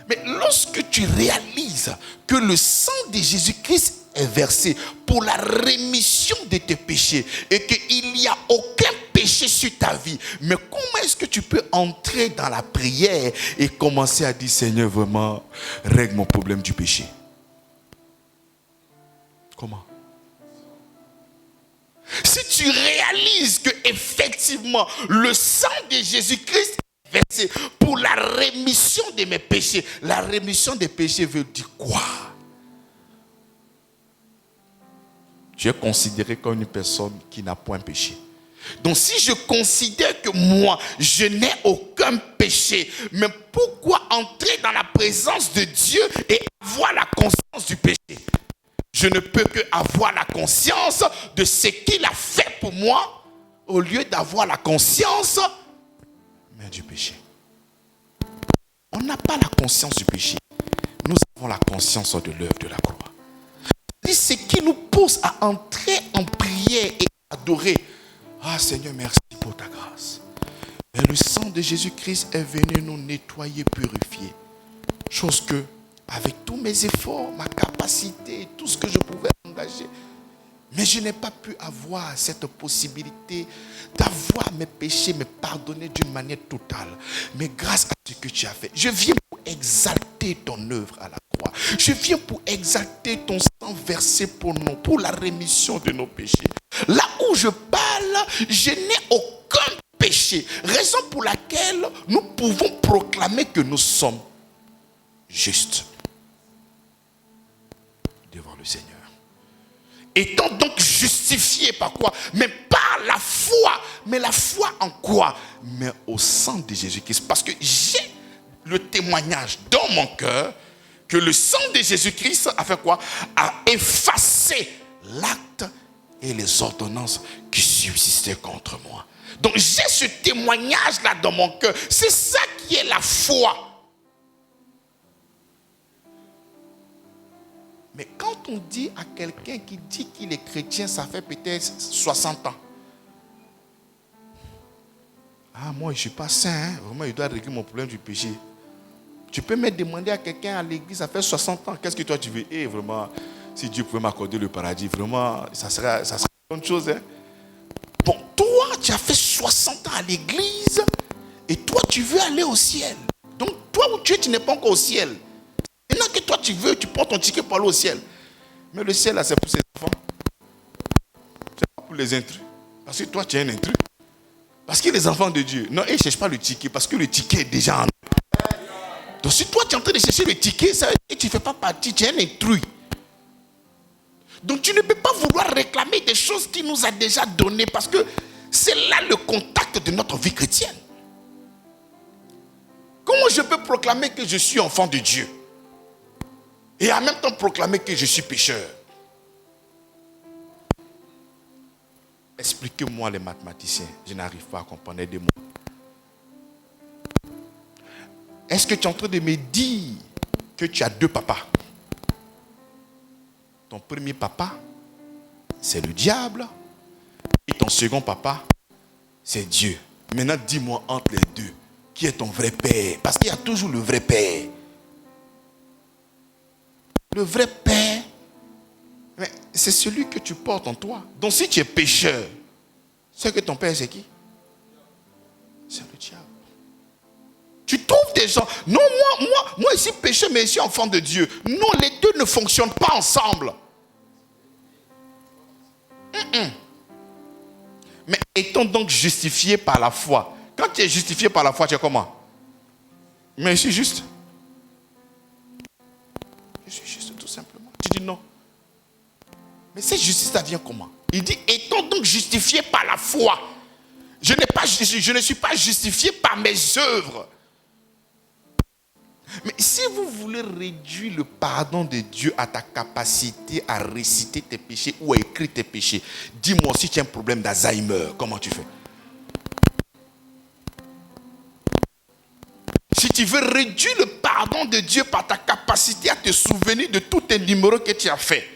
Mais lorsque tu réalises que le sang de Jésus-Christ est versé pour la rémission de tes péchés et qu'il n'y a aucun péché sur ta vie, mais comment est-ce que tu peux entrer dans la prière et commencer à dire, Seigneur, vraiment, règle mon problème du péché? Comment? Si tu réalises que effectivement le sang de Jésus-Christ est versé pour la rémission de mes péchés, la rémission des péchés veut dire quoi? Tu es considéré comme une personne qui n'a point péché. Donc si je considère que moi, je n'ai aucun péché, mais pourquoi entrer dans la présence de Dieu et avoir la conscience du péché? Je ne peux que avoir la conscience de ce qu'il a fait pour moi au lieu d'avoir la conscience du péché. On n'a pas la conscience du péché. Nous avons la conscience de l'œuvre de la croix. C'est ce qui nous pousse à entrer en prière et à adorer. Ah Seigneur, merci pour ta grâce. Et le sang de Jésus-Christ est venu nous nettoyer, purifier. Chose que, avec tous mes efforts, ma capacité, tout ce que je pouvais engager, mais je n'ai pas pu avoir cette possibilité d'avoir mes péchés me pardonnés d'une manière totale. Mais grâce à ce que tu as fait, je viens pour exalter ton œuvre à la croix. Je viens pour exalter ton sang versé pour nous, pour la rémission de nos péchés. Là où je parle, je n'ai aucun péché. Raison pour laquelle nous pouvons proclamer que nous sommes justes devant le Seigneur. Étant donc justifiés par quoi? Mais par la foi. Mais la foi en quoi? Mais au sang de Jésus-Christ. Parce que j'ai le témoignage dans mon cœur que le sang de Jésus-Christ a fait quoi? A effacé l'acte et les ordonnances qui subsistaient contre moi. Donc j'ai ce témoignage-là dans mon cœur. C'est ça qui est la foi. Mais quand on dit à quelqu'un qui dit qu'il est chrétien, ça fait peut-être 60 ans. Ah, moi, je ne suis pas saint. Hein? Vraiment, il doit régler mon problème du péché. Tu peux me demander à quelqu'un à l'église, ça fait 60 ans. Qu'est-ce que toi tu veux? Et vraiment, si Dieu pouvait m'accorder le paradis, vraiment, ça serait une bonne chose. Hein? Bon, toi, tu as fait 60 ans à l'église et toi, tu veux aller au ciel. Donc, toi où tu es, tu n'es pas encore au ciel. Maintenant que toi tu veux, tu prends ton ticket pour aller au ciel. Mais le ciel là, c'est pour ses enfants. C'est pas pour les intrus. Parce que toi tu es un intrus. Parce que les enfants de Dieu, non, ils ne cherchent pas le ticket. Parce que le ticket est déjà en eux. Donc si toi tu es en train de chercher le ticket, ça veut dire que tu ne fais pas partie, tu es un intrus. Donc tu ne peux pas vouloir réclamer des choses qu'il nous a déjà données parce que c'est là le contact de notre vie chrétienne. Comment je peux proclamer que je suis enfant de Dieu et en même temps proclamer que je suis pécheur? Expliquez-moi les mathématiciens, je n'arrive pas à comprendre, aidez-moi. Est-ce que tu es en train de me dire que tu as deux papas? Ton premier papa, c'est le diable. Et ton second papa, c'est Dieu. Maintenant, dis-moi entre les deux, qui est ton vrai père? Parce qu'il y a toujours le vrai père. Le vrai père, c'est celui que tu portes en toi. Donc si tu es pécheur, c'est que ton père, c'est qui? C'est le diable. Tu trouves des gens, non, moi je suis pécheur, mais je suis enfant de Dieu. Non, les deux ne fonctionnent pas ensemble. Mais étant donc justifié par la foi. Quand tu es justifié par la foi, tu es comment? Mais je suis juste. Je suis juste, tout simplement. Tu dis non. Mais cette justice, ça vient comment? Il dit, étant donc justifié par la foi. Je ne suis pas justifié par mes œuvres. Mais si vous voulez réduire le pardon de Dieu à ta capacité à réciter tes péchés ou à écrire tes péchés, dis-moi si tu as un problème d'Alzheimer, comment tu fais? Si tu veux réduire le pardon de Dieu par ta capacité à te souvenir de tous tes numéros que tu as faits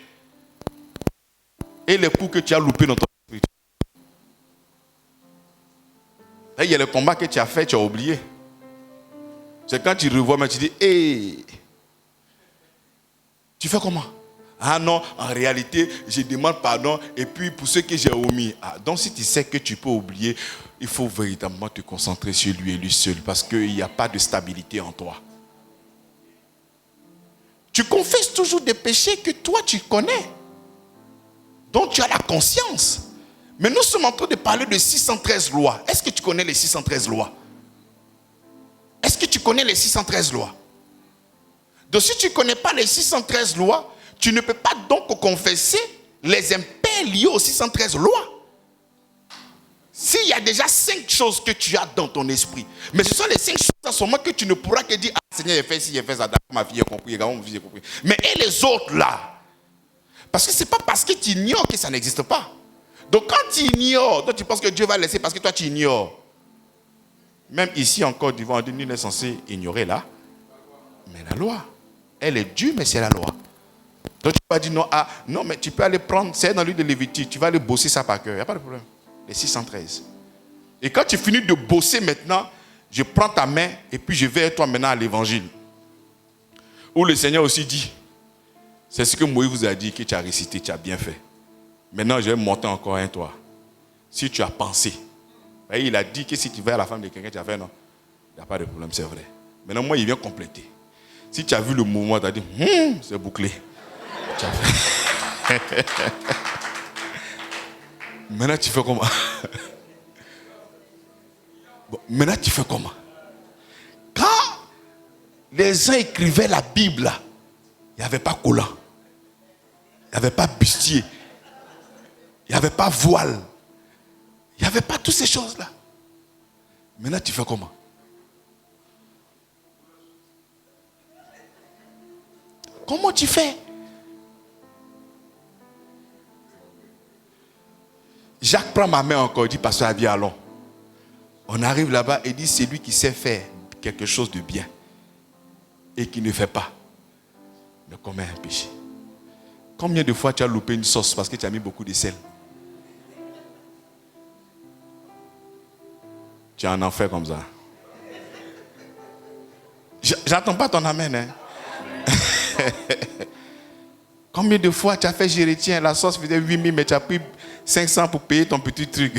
et les coups que tu as loupés dans ton esprit. Et il y a le combat que tu as fait, tu as oublié. C'est quand tu revois, mais tu dis, hé, tu fais comment? Ah non, en réalité, je demande pardon et puis pour ceux que j'ai omis. Ah, donc si tu sais que tu peux oublier, il faut véritablement te concentrer sur lui et lui seul parce qu'il n'y a pas de stabilité en toi. Tu confesses toujours des péchés que toi tu connais. Donc tu as la conscience. Mais nous sommes en train de parler de 613 lois. Est-ce que tu connais les 613 lois? Est-ce que tu connais les 613 lois? Donc si tu ne connais pas les 613 lois, tu ne peux pas donc confesser les impairs liés aux 613 lois. S'il y a déjà 5 choses que tu as dans ton esprit, mais ce sont les 5 choses à ce moment que tu ne pourras que dire, ah Seigneur, il fait ci, il fait ça, ma fille a compris, mon fils a compris. Mais et les autres là? Parce que ce n'est pas parce que tu ignores que ça n'existe pas. Donc quand tu ignores, donc tu penses que Dieu va laisser parce que toi tu ignores. Même ici en Côte d'Ivoire, on est censé ignorer là. Mais la loi, elle est dure, mais c'est la loi. Donc tu vas dire non, ah, non, mais tu peux aller prendre, c'est dans l'huile de Lévitique, tu vas aller bosser ça par cœur, il n'y a pas de problème. Les 613. Et quand tu finis de bosser maintenant, je prends ta main et puis je vais avec toi maintenant à l'évangile. Où le Seigneur aussi dit, c'est ce que Moïse vous a dit, que tu as récité, tu as bien fait. Maintenant, je vais monter encore un toit. Si tu as pensé, il a dit que si tu vas à la femme de quelqu'un, tu as fait non, il n'y a pas de problème, c'est vrai. Maintenant, moi, il vient compléter. Si tu as vu le mouvement, tu as dit, c'est bouclé. Tu as fait. Maintenant, tu fais comment? Bon, maintenant, tu fais comment? Quand les gens écrivaient la Bible, il n'y avait pas collant. Il n'y avait pas bustier. Il n'y avait pas voile. Il n'y avait pas toutes ces choses-là. Maintenant, tu fais comment? Comment tu fais? Jacques prend ma main encore, il dit, pasteur Abi, allons. On arrive là-bas et dit, c'est lui qui sait faire quelque chose de bien et qui ne fait pas, ne commet un péché. Combien de fois tu as loupé une sauce parce que tu as mis beaucoup de sel? Tu es en enfer comme ça. J'attends pas ton amen. Hein? Combien de fois tu as fait gérétien, la sauce faisait 8000, mais tu as pris 500 pour payer ton petit truc.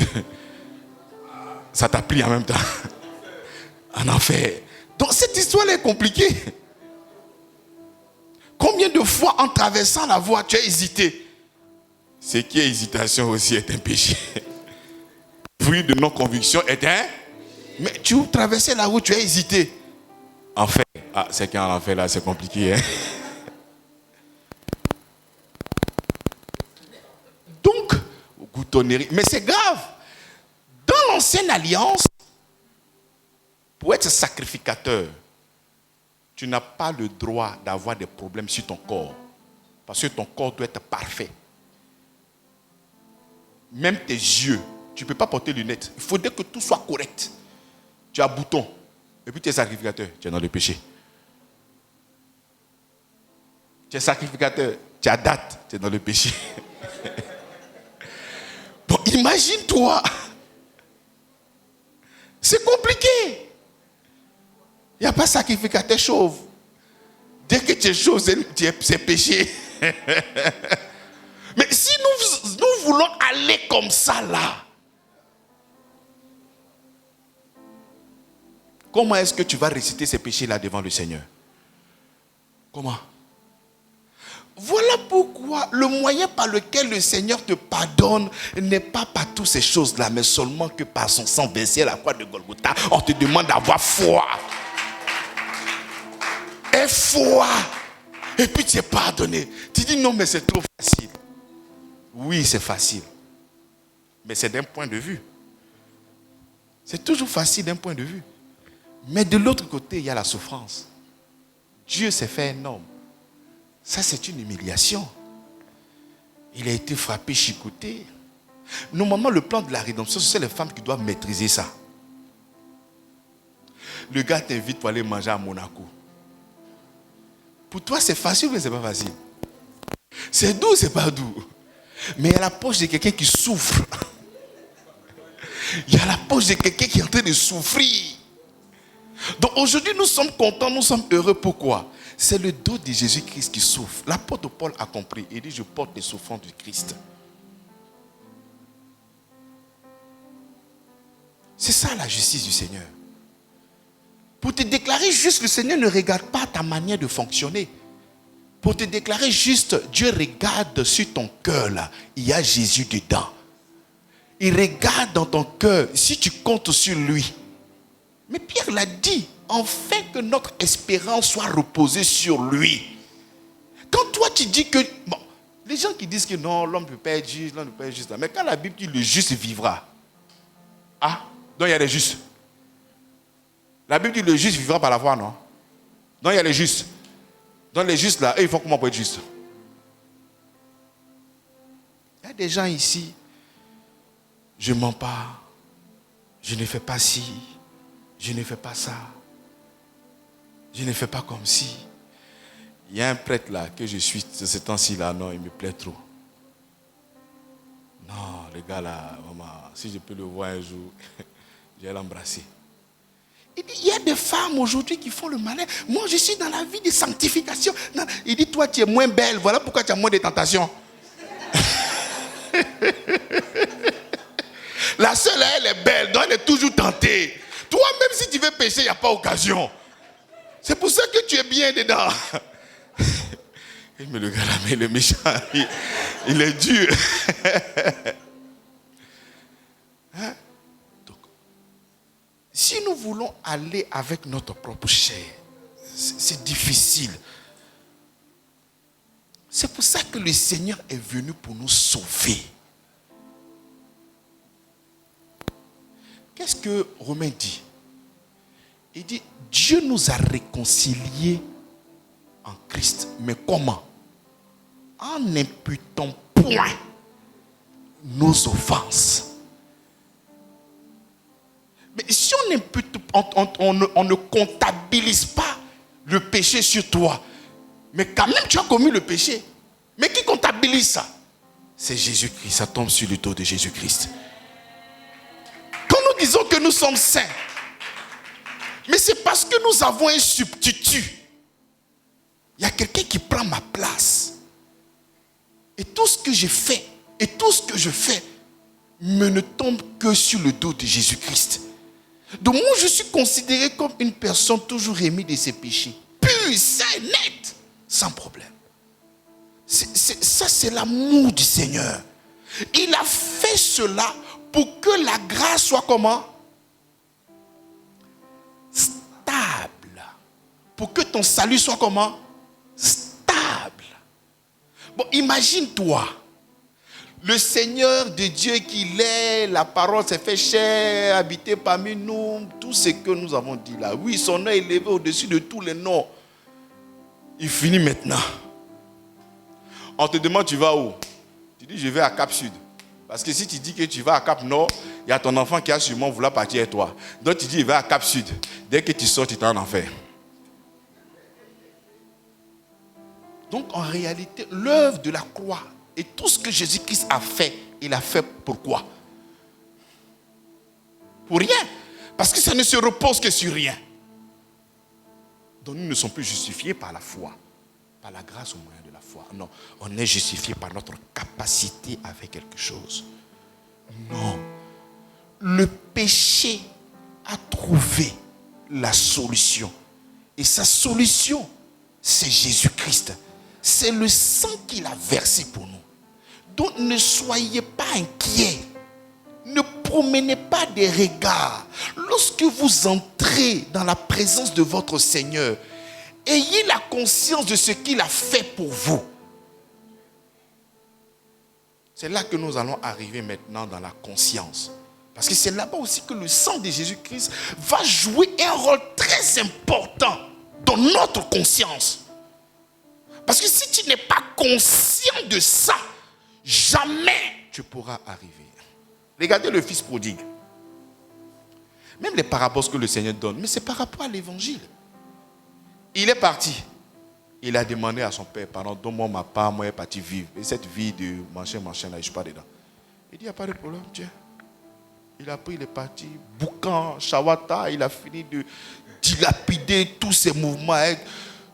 Ça t'a pris en même temps. En enfer. Donc cette histoire est compliquée. Combien de fois en traversant la voie tu as hésité? Ce qui est hésitation aussi est un péché. Fruit de non-conviction est un... Mais tu traversais la route, tu as hésité. Enfer. Ah, c'est qu'en enfer là, c'est compliqué. Hein? gloutonnerie. Mais c'est grave. Dans l'ancienne alliance, pour être sacrificateur, tu n'as pas le droit d'avoir des problèmes sur ton corps. Parce que ton corps doit être parfait. Même tes yeux, tu ne peux pas porter lunettes. Il faudrait que tout soit correct. Tu as bouton. Et puis tu es sacrificateur, tu es dans le péché. Tu es sacrificateur, tu as date, tu es dans le péché. Bon, imagine-toi. C'est compliqué. Il n'y a pas sacrificateur chauve. Dès que tu es chauve, c'est péché. Mais si nous voulons aller comme ça là, comment est-ce que tu vas réciter ces péchés-là devant le Seigneur? Comment? Voilà pourquoi le moyen par lequel le Seigneur te pardonne n'est pas par toutes ces choses-là, mais seulement que par son sang versé à la croix de Golgotha. On te demande d'avoir foi. Et foi. Et puis tu es pardonné. Tu dis non, mais c'est trop facile. Oui, c'est facile. Mais c'est d'un point de vue. C'est toujours facile d'un point de vue. Mais de l'autre côté, il y a la souffrance. Dieu s'est fait un homme. Ça, c'est une humiliation. Il a été frappé, chicoté. Normalement, le plan de la rédemption, c'est les femmes qui doivent maîtriser ça. Le gars t'invite pour aller manger à Monaco. Pour toi, c'est facile ou c'est pas facile? C'est doux ou c'est pas doux? Mais il y a la poche de quelqu'un qui souffre. Il y a la poche de quelqu'un qui est en train de souffrir. Donc aujourd'hui, nous sommes contents, nous sommes heureux. Pourquoi? C'est le dos de Jésus-Christ qui souffre. L'apôtre Paul a compris. Il dit, je porte les souffrances du Christ. C'est ça la justice du Seigneur. Pour te déclarer juste, le Seigneur ne regarde pas ta manière de fonctionner. Pour te déclarer juste, Dieu regarde sur ton cœur là. Il y a Jésus dedans. Il regarde dans ton cœur si tu comptes sur lui. Mais Pierre l'a dit, afin que notre espérance soit reposée sur lui. Quand toi tu dis que... Bon, les gens qui disent que non, l'homme ne peut pas être juste, l'homme ne peut pas être juste. Mais quand la Bible dit le juste vivra. Ah, donc il y a les justes. La Bible dit le juste vivra par la foi, non? Donc il y a les justes. Donc les justes là, eux, ils font comment pour être justes? Il y a des gens ici, je ne mens pas, je ne fais pas ci, je ne fais pas ça, je ne fais pas comme si. Il y a un prêtre là que je suis de ce temps-ci là, non, il me plaît trop. Non, le gars là, maman, si je peux le voir un jour, je vais l'embrasser. Il dit, il y a des femmes aujourd'hui qui font le malin. Moi, je suis dans la vie de sanctification. Non. Il dit, toi, tu es moins belle. Voilà pourquoi tu as moins de tentations. La seule, elle est belle, donc elle est toujours tentée. Toi, même si tu veux pécher, il n'y a pas occasion. C'est pour ça que tu es bien dedans. Mais le gars là, mais le méchant, il est dur. Hein? Donc, si nous voulons aller avec notre propre chair, c'est difficile. C'est pour ça que le Seigneur est venu pour nous sauver. Qu'est-ce que Romain dit? Il dit, Dieu nous a réconciliés en Christ. Mais comment? En n'imputant point nos offenses. Mais si on impute, on ne comptabilise pas le péché sur toi, mais quand même tu as commis le péché. Mais qui comptabilise ça? C'est Jésus-Christ, ça tombe sur le dos de Jésus-Christ. Quand nous disons que nous sommes saints, mais c'est parce que nous avons un substitut. Il y a quelqu'un qui prend ma place. Et tout ce que j'ai fait, et tout ce que je fais, ne tombe que sur le dos de Jésus-Christ. Donc moi, je suis considéré comme une personne toujours remise de ses péchés. Pur, sain, net, sans problème. Ça, c'est l'amour du Seigneur. Il a fait cela pour que la grâce soit comment? Stable. Pour que ton salut soit comment? Stable. Bon, imagine-toi. Le Seigneur de Dieu qu'il est, la parole s'est fait chair, habité parmi nous, tout ce que nous avons dit là. Oui, son nom est élevé au-dessus de tous les noms. Il finit maintenant. On te demande tu vas où? Tu dis je vais à Cap Sud. Parce que si tu dis que tu vas à Cap Nord, il y a ton enfant qui a sûrement voulu partir avec toi. Donc tu dis il va à Cap Sud. Dès que tu sors, tu es en enfer. Donc en réalité, l'œuvre de la croix et tout ce que Jésus-Christ a fait, il a fait pourquoi? Pour rien. Parce que ça ne se repose que sur rien. Donc nous ne sommes plus justifiés par la foi, par la grâce au moyen de la foi. Non, on est justifiés par notre capacité à faire quelque chose. Non. Le péché a trouvé la solution. Et sa solution, c'est Jésus-Christ. C'est le sang qu'il a versé pour nous. Donc ne soyez pas inquiets. Ne promenez pas des regards. Lorsque vous entrez dans la présence de votre Seigneur, ayez la conscience de ce qu'il a fait pour vous. C'est là que nous allons arriver maintenant dans la conscience. Parce que c'est là-bas aussi que le sang de Jésus-Christ va jouer un rôle très important dans notre conscience. Parce que si tu n'es pas conscient de ça, jamais tu pourras arriver. Regardez le fils prodigue. Même les paraboles que le Seigneur donne, mais c'est par rapport à l'évangile. Il est parti. Il a demandé à son père, pardon, donne-moi ma part, moi je suis parti vivre. Et cette vie de machin, là, je ne suis pas dedans. Il dit, il n'y a pas de problème, tiens. Il a pris, il est parti, boucan, shawata, il a fini de dilapider tous ses mouvements,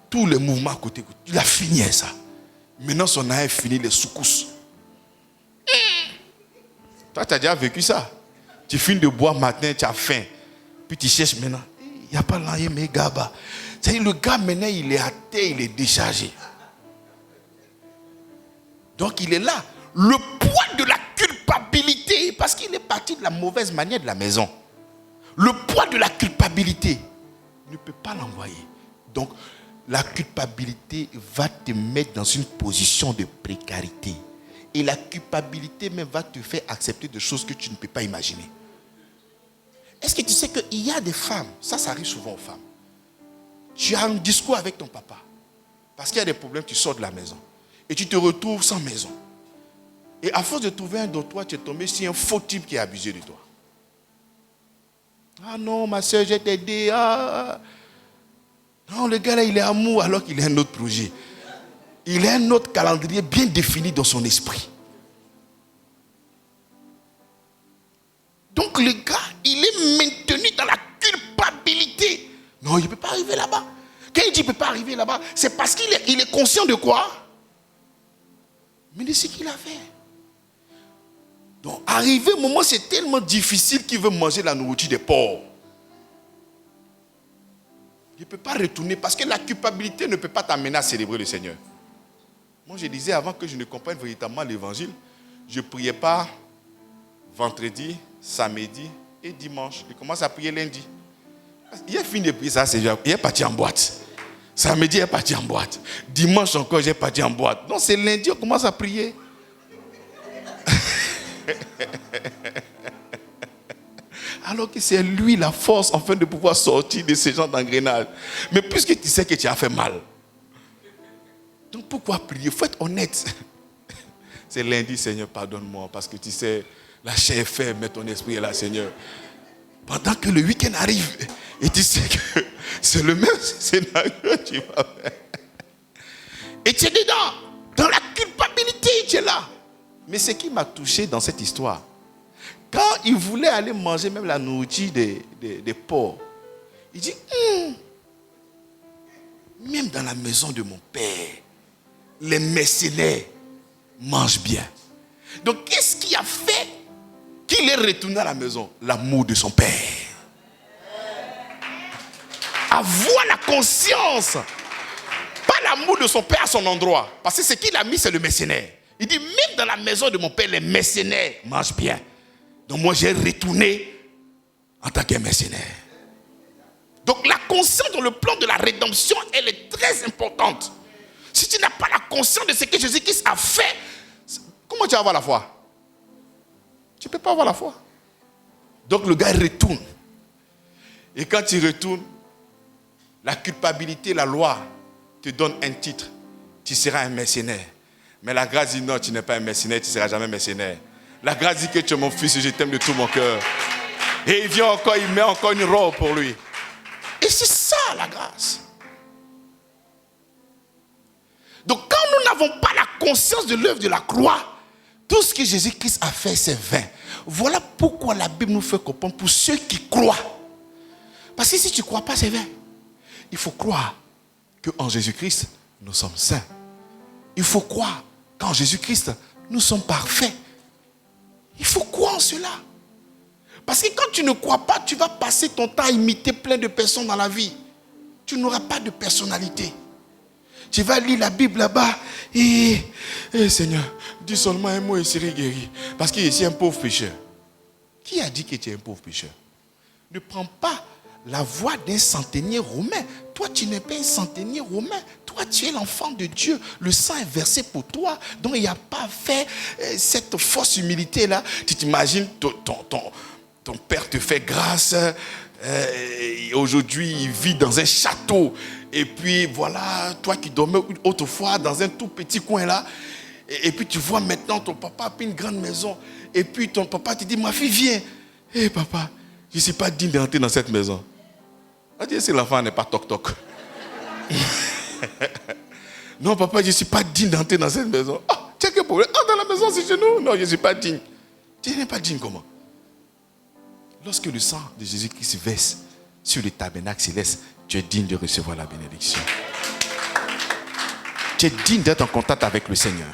tous les mouvements à côté. Il a fini ça. Maintenant, son âme est fini, les soukous. Toi, tu as déjà vécu ça. Tu finis de boire matin, tu as faim. Puis tu cherches maintenant. Il n'y a pas l'envie, mais gars-bas. C'est-à-dire, le gars, maintenant, il est à terre, il est déchargé. Donc, il est là. Le poids de la culpabilité, parce qu'il est parti de la mauvaise manière de la maison. Le poids de la culpabilité ne peut pas l'envoyer. Donc, la culpabilité va te mettre dans une position de précarité. Et la culpabilité même va te faire accepter des choses que tu ne peux pas imaginer. Est-ce que tu sais qu'il y a des femmes, ça arrive souvent aux femmes. Tu as un discours avec ton papa. Parce qu'il y a des problèmes, tu sors de la maison. Et tu te retrouves sans maison. Et à force de trouver un docteur, tu es tombé sur un faux type qui a abusé de toi. Ah non, ma soeur, j'ai t'aidé. Ah. Non, le gars là, il est amour alors qu'il a un autre projet. Il a un autre calendrier bien défini dans son esprit. Donc le gars, il est maintenu dans la culpabilité. Non, il ne peut pas arriver là-bas. Quand il dit qu'il ne peut pas arriver là-bas, c'est parce qu'il est conscient de quoi? Mais de ce qu'il a fait. Donc, arrivé au moment, c'est tellement difficile qu'il veut manger la nourriture des porcs. Il ne peut pas retourner parce que la culpabilité ne peut pas t'amener à célébrer le Seigneur. Moi, je disais avant que je ne comprenne véritablement l'évangile, je ne priais pas vendredi, samedi et dimanche. Je commence à prier lundi. Il a fini de prier ça, il est parti en boîte. Samedi, il est parti en boîte. Dimanche encore, j'ai parti en boîte. Donc, c'est lundi, on commence à prier. Alors que c'est lui la force afin de pouvoir sortir de ces gens d'engrenage. Mais puisque tu sais que tu as fait mal. Donc pourquoi prier? Il faut être honnête. C'est lundi, Seigneur, pardonne-moi. Parce que tu sais, la chair est faible, mais ton esprit est là, Seigneur. Pendant que le week-end arrive, et tu sais que c'est le même scénario que tu vas faire. Et tu es dedans, dans la culpabilité, tu es là. Mais ce qui m'a touché dans cette histoire, quand il voulait aller manger même la nourriture des porcs, il dit, même dans la maison de mon père, les mercenaires mangent bien. Donc qu'est-ce qui a fait qu'il est retourné à la maison? L'amour de son père. Avoir la conscience, pas l'amour de son père à son endroit. Parce que ce qu'il a mis, c'est le mercenaire. Il dit, même dans la maison de mon père, les mercenaires mangent bien. Donc moi, j'ai retourné en tant que mercenaire. Donc la conscience dans le plan de la rédemption, elle est très importante. Si tu n'as pas la conscience de ce que Jésus-Christ a fait, comment tu vas avoir la foi? Tu ne peux pas avoir la foi. Donc le gars retourne. Et quand il retourne, la culpabilité, la loi te donne un titre. Tu seras un mercenaire. Mais la grâce dit non, tu n'es pas un mercenaire, tu ne seras jamais mercenaire. La grâce dit que tu es mon fils et je t'aime de tout mon cœur. Et il vient encore, il met encore une robe pour lui. Et c'est ça la grâce. Donc quand nous n'avons pas la conscience de l'œuvre de la croix, tout ce que Jésus-Christ a fait, c'est vain. Voilà pourquoi la Bible nous fait comprendre pour ceux qui croient. Parce que si tu ne crois pas, c'est vain. Il faut croire qu'en Jésus-Christ, nous sommes saints. Il faut croire qu'en Jésus-Christ, nous sommes parfaits. Il faut croire en cela. Parce que quand tu ne crois pas, tu vas passer ton temps à imiter plein de personnes dans la vie. Tu n'auras pas de personnalité. Tu vas lire la Bible là-bas et Seigneur, dis seulement un mot et serai guéri. Parce que je suis un pauvre pécheur. Qui a dit que tu es un pauvre pécheur? Ne prends pas la voix d'un centenier romain. Toi, tu n'es pas un centenier romain. Toi, tu es l'enfant de Dieu. Le sang est versé pour toi. Donc, il n'y a pas fait cette fausse humilité-là. Tu t'imagines, ton père te fait grâce. Aujourd'hui, il vit dans un château. Et puis, voilà, toi qui dormais autrefois dans un tout petit coin là. Et puis, tu vois maintenant ton papa a pris une grande maison. Et puis, ton papa te dit, ma fille, viens. Hé, papa, je ne suis pas digne d'entrer dans cette maison. On dit, si l'enfant n'est pas toc-toc. Non, papa, je ne suis pas digne d'entrer dans cette maison. Ah, tu as quel problème? Ah, dans la maison, c'est chez nous. Non, je ne suis pas digne. Tu n'es pas digne comment? Lorsque le sang de Jésus-Christ verse sur le tabernacle céleste, tu es digne de recevoir la bénédiction. Tu es digne d'être en contact avec le Seigneur.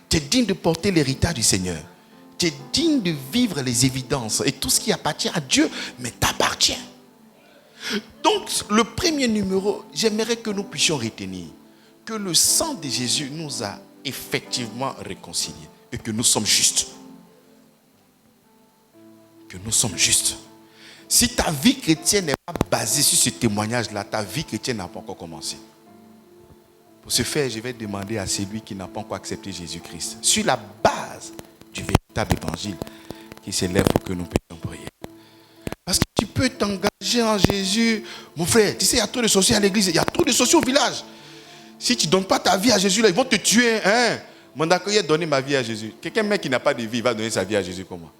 Tu es digne de porter l'héritage du Seigneur. Tu es digne de vivre les évidences. Et tout ce qui appartient à Dieu, mais t'appartient. Donc, le premier numéro, j'aimerais que nous puissions retenir que le sang de Jésus nous a effectivement réconciliés et que nous sommes justes. Que nous sommes justes. Si ta vie chrétienne n'est pas basée sur ce témoignage-là, ta vie chrétienne n'a pas encore commencé. Pour ce faire, je vais demander à celui qui n'a pas encore accepté Jésus-Christ, sur la base du véritable évangile, qui s'élève pour que nous puissions prier. Parce que tu peux t'engager en Jésus. Mon frère, tu sais, il y a trop de sorciers à l'église, il y a trop de sorciers au village. Si tu ne donnes pas ta vie à Jésus, là, ils vont te tuer. Hein? Mon accueil a donné ma vie à Jésus. Quelqu'un qui n'a pas de vie, il va donner sa vie à Jésus comment?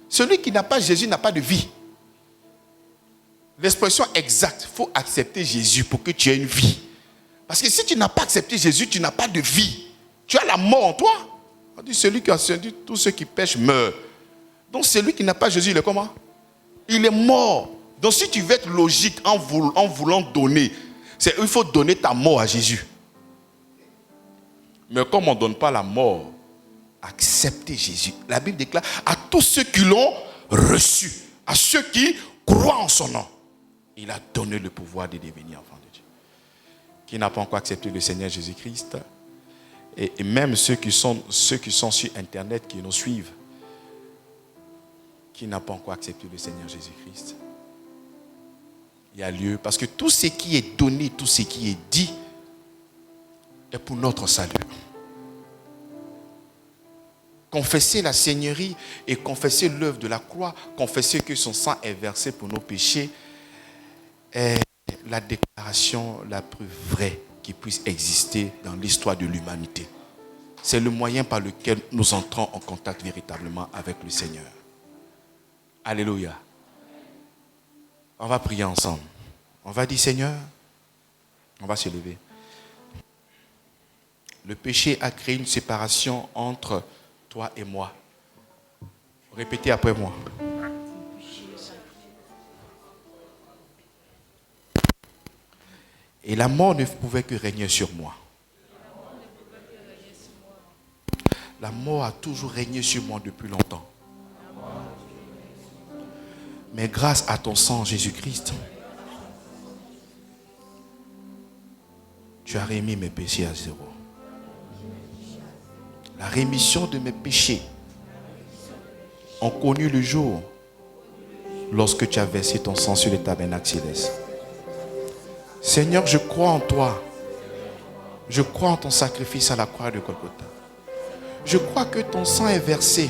Celui qui n'a pas Jésus n'a pas de vie. L'expression exacte, il faut accepter Jésus pour que tu aies une vie. Parce que si tu n'as pas accepté Jésus, tu n'as pas de vie. Tu as la mort en toi. On dit celui qui a dit tous ceux qui pêchent meurent. Donc celui qui n'a pas Jésus, il est comment? Il est mort. Donc si tu veux être logique en voulant donner, il faut donner ta mort à Jésus. Mais comme on ne donne pas la mort, acceptez Jésus. La Bible déclare à tous ceux qui l'ont reçu, à ceux qui croient en son nom, il a donné le pouvoir de devenir enfant de Dieu. Qui n'a pas encore accepté le Seigneur Jésus-Christ, et même ceux qui sont sur Internet, qui nous suivent, qui n'a pas encore accepté le Seigneur Jésus-Christ, il y a lieu, parce que tout ce qui est donné, tout ce qui est dit, est pour notre salut. Confesser la Seigneurie et confesser l'œuvre de la croix, confesser que son sang est versé pour nos péchés, est la déclaration la plus vraie qui puisse exister dans l'histoire de l'humanité. C'est le moyen par lequel nous entrons en contact véritablement avec le Seigneur. Alléluia. On va prier ensemble. On va dire, Seigneur, on va se lever. Le péché a créé une séparation entre toi et moi. Répétez après moi. Et la mort ne pouvait que régner sur moi. La mort a toujours régné sur moi depuis longtemps. Mais grâce à ton sang, Jésus-Christ, tu as remis mes péchés à zéro. La rémission de mes péchés ont connu le jour lorsque tu as versé ton sang sur le tabernacle céleste. Seigneur, je crois en toi. Je crois en ton sacrifice à la croix de Golgotha. Je crois que ton sang est versé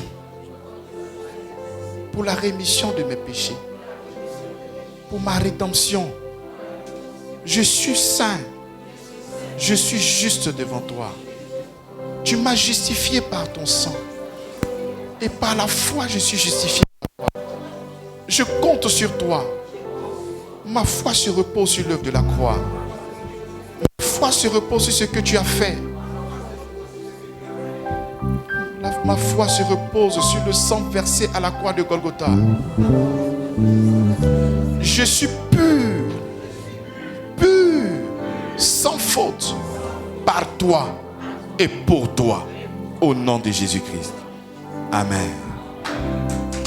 pour la rémission de mes péchés, pour ma rédemption. Je suis saint, je suis juste devant toi. Tu m'as justifié par ton sang. Et par la foi, je suis justifié par toi. Je compte sur toi. Ma foi se repose sur l'œuvre de la croix. Ma foi se repose sur ce que tu as fait. Ma foi se repose sur le sang versé à la croix de Golgotha. Je suis pur, sans faute, par toi et pour toi, au nom de Jésus-Christ. Amen.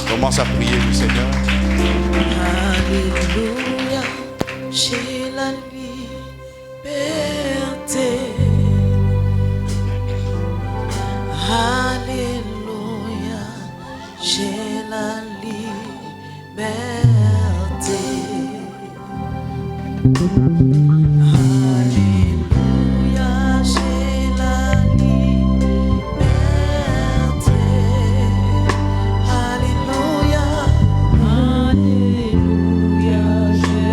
Commence à prier le Seigneur. Alléluia, j'ai la liberté. Alléluia, j'ai la liberté. Alléluia, j'ai la liberté. Alléluia, alléluia, j'ai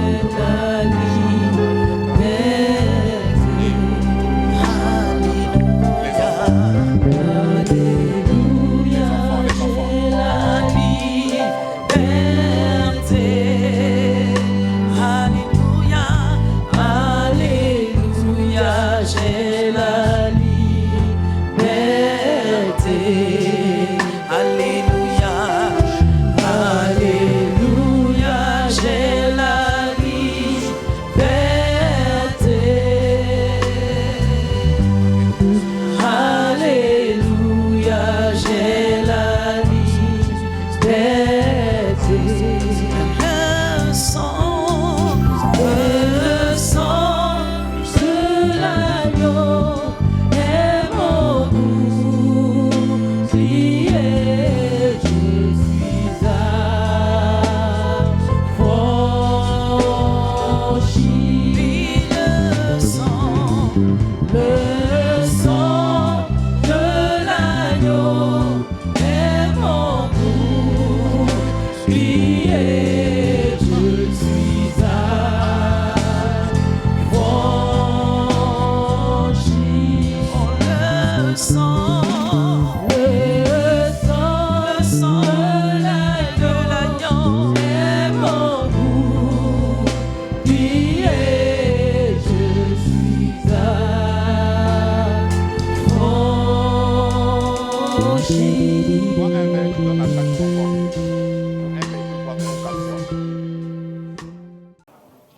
la liberté. Alléluia.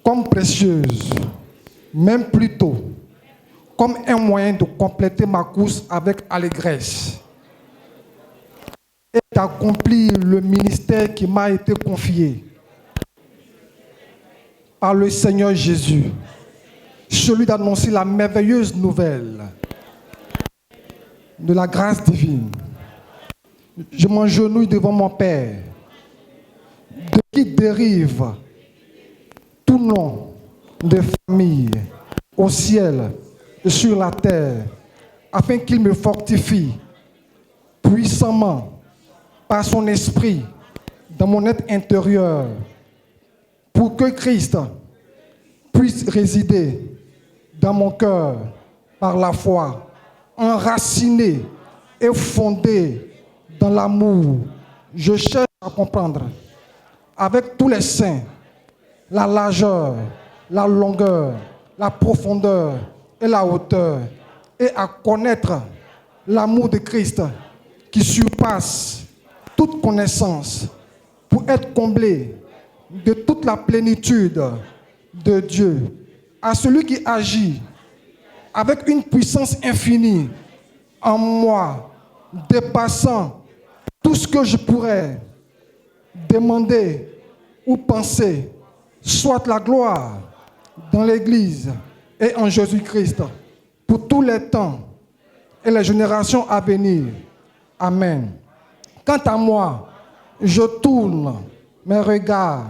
Comme précieuse, même plus tôt, comme un moyen de compléter ma course avec allégresse et d'accomplir le ministère qui m'a été confié par le Seigneur Jésus, celui d'annoncer la merveilleuse nouvelle de la grâce divine. Je m'agenouille devant mon Père, de qui dérive tout nom de famille au ciel et sur la terre, afin qu'il me fortifie puissamment par son esprit dans mon être intérieur, pour que Christ puisse résider dans mon cœur par la foi, enraciné et fondé dans l'amour. Je cherche à comprendre avec tous les saints la largeur, la longueur, la profondeur et la hauteur, et à connaître l'amour de Christ qui surpasse toute connaissance, pour être comblé de toute la plénitude de Dieu, à celui qui agit avec une puissance infinie en moi, dépassant tout ce que je pourrais demander ou penser, soit la gloire dans l'Église et en Jésus-Christ pour tous les temps et les générations à venir. Amen. Quant à moi, je tourne mes regards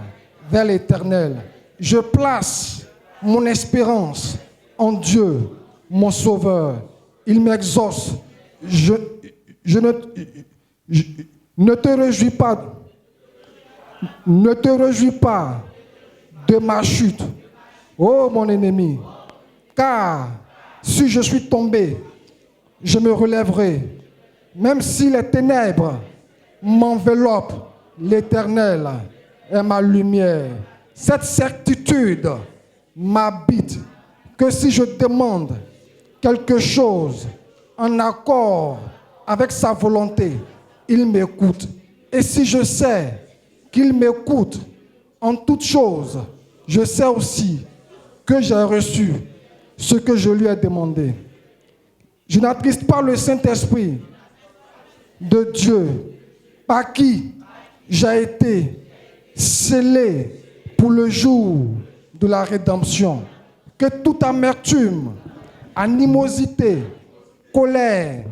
vers l'Éternel. Je place mon espérance en Dieu, mon Sauveur. Il m'exauce. Je ne te réjouis pas Ne te réjouis pas de ma chute, ô mon ennemi, car si je suis tombé, je me relèverai. Même si les ténèbres m'enveloppent, l'Éternel est ma lumière. Cette certitude m'habite que si je demande quelque chose en accord avec sa volonté, il m'écoute. Et si je sais qu'il m'écoute en toutes choses, je sais aussi que j'ai reçu ce que je lui ai demandé. Je n'attriste pas le Saint-Esprit de Dieu, par qui j'ai été scellé pour le jour de la rédemption. Que toute amertume, animosité, colère,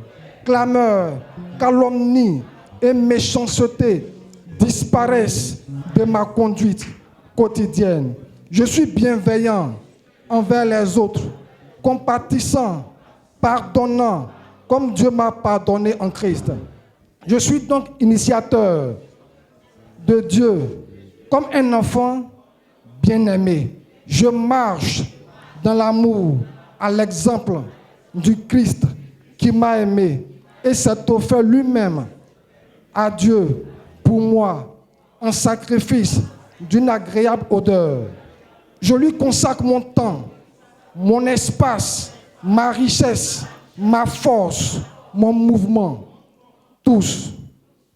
clameur, calomnie et méchanceté disparaissent de ma conduite quotidienne. Je suis bienveillant envers les autres, compatissant, pardonnant, comme Dieu m'a pardonné en Christ. Je suis donc initiateur de Dieu, comme un enfant bien-aimé. Je marche dans l'amour, à l'exemple du Christ qui m'a aimé et s'est offert lui-même à Dieu pour moi en sacrifice d'une agréable odeur. Je lui consacre mon temps, mon espace, ma richesse, ma force, mon mouvement. Tous,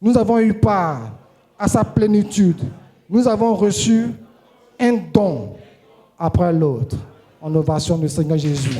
nous avons eu part à sa plénitude. Nous avons reçu un don après l'autre. En ovation du Seigneur Jésus.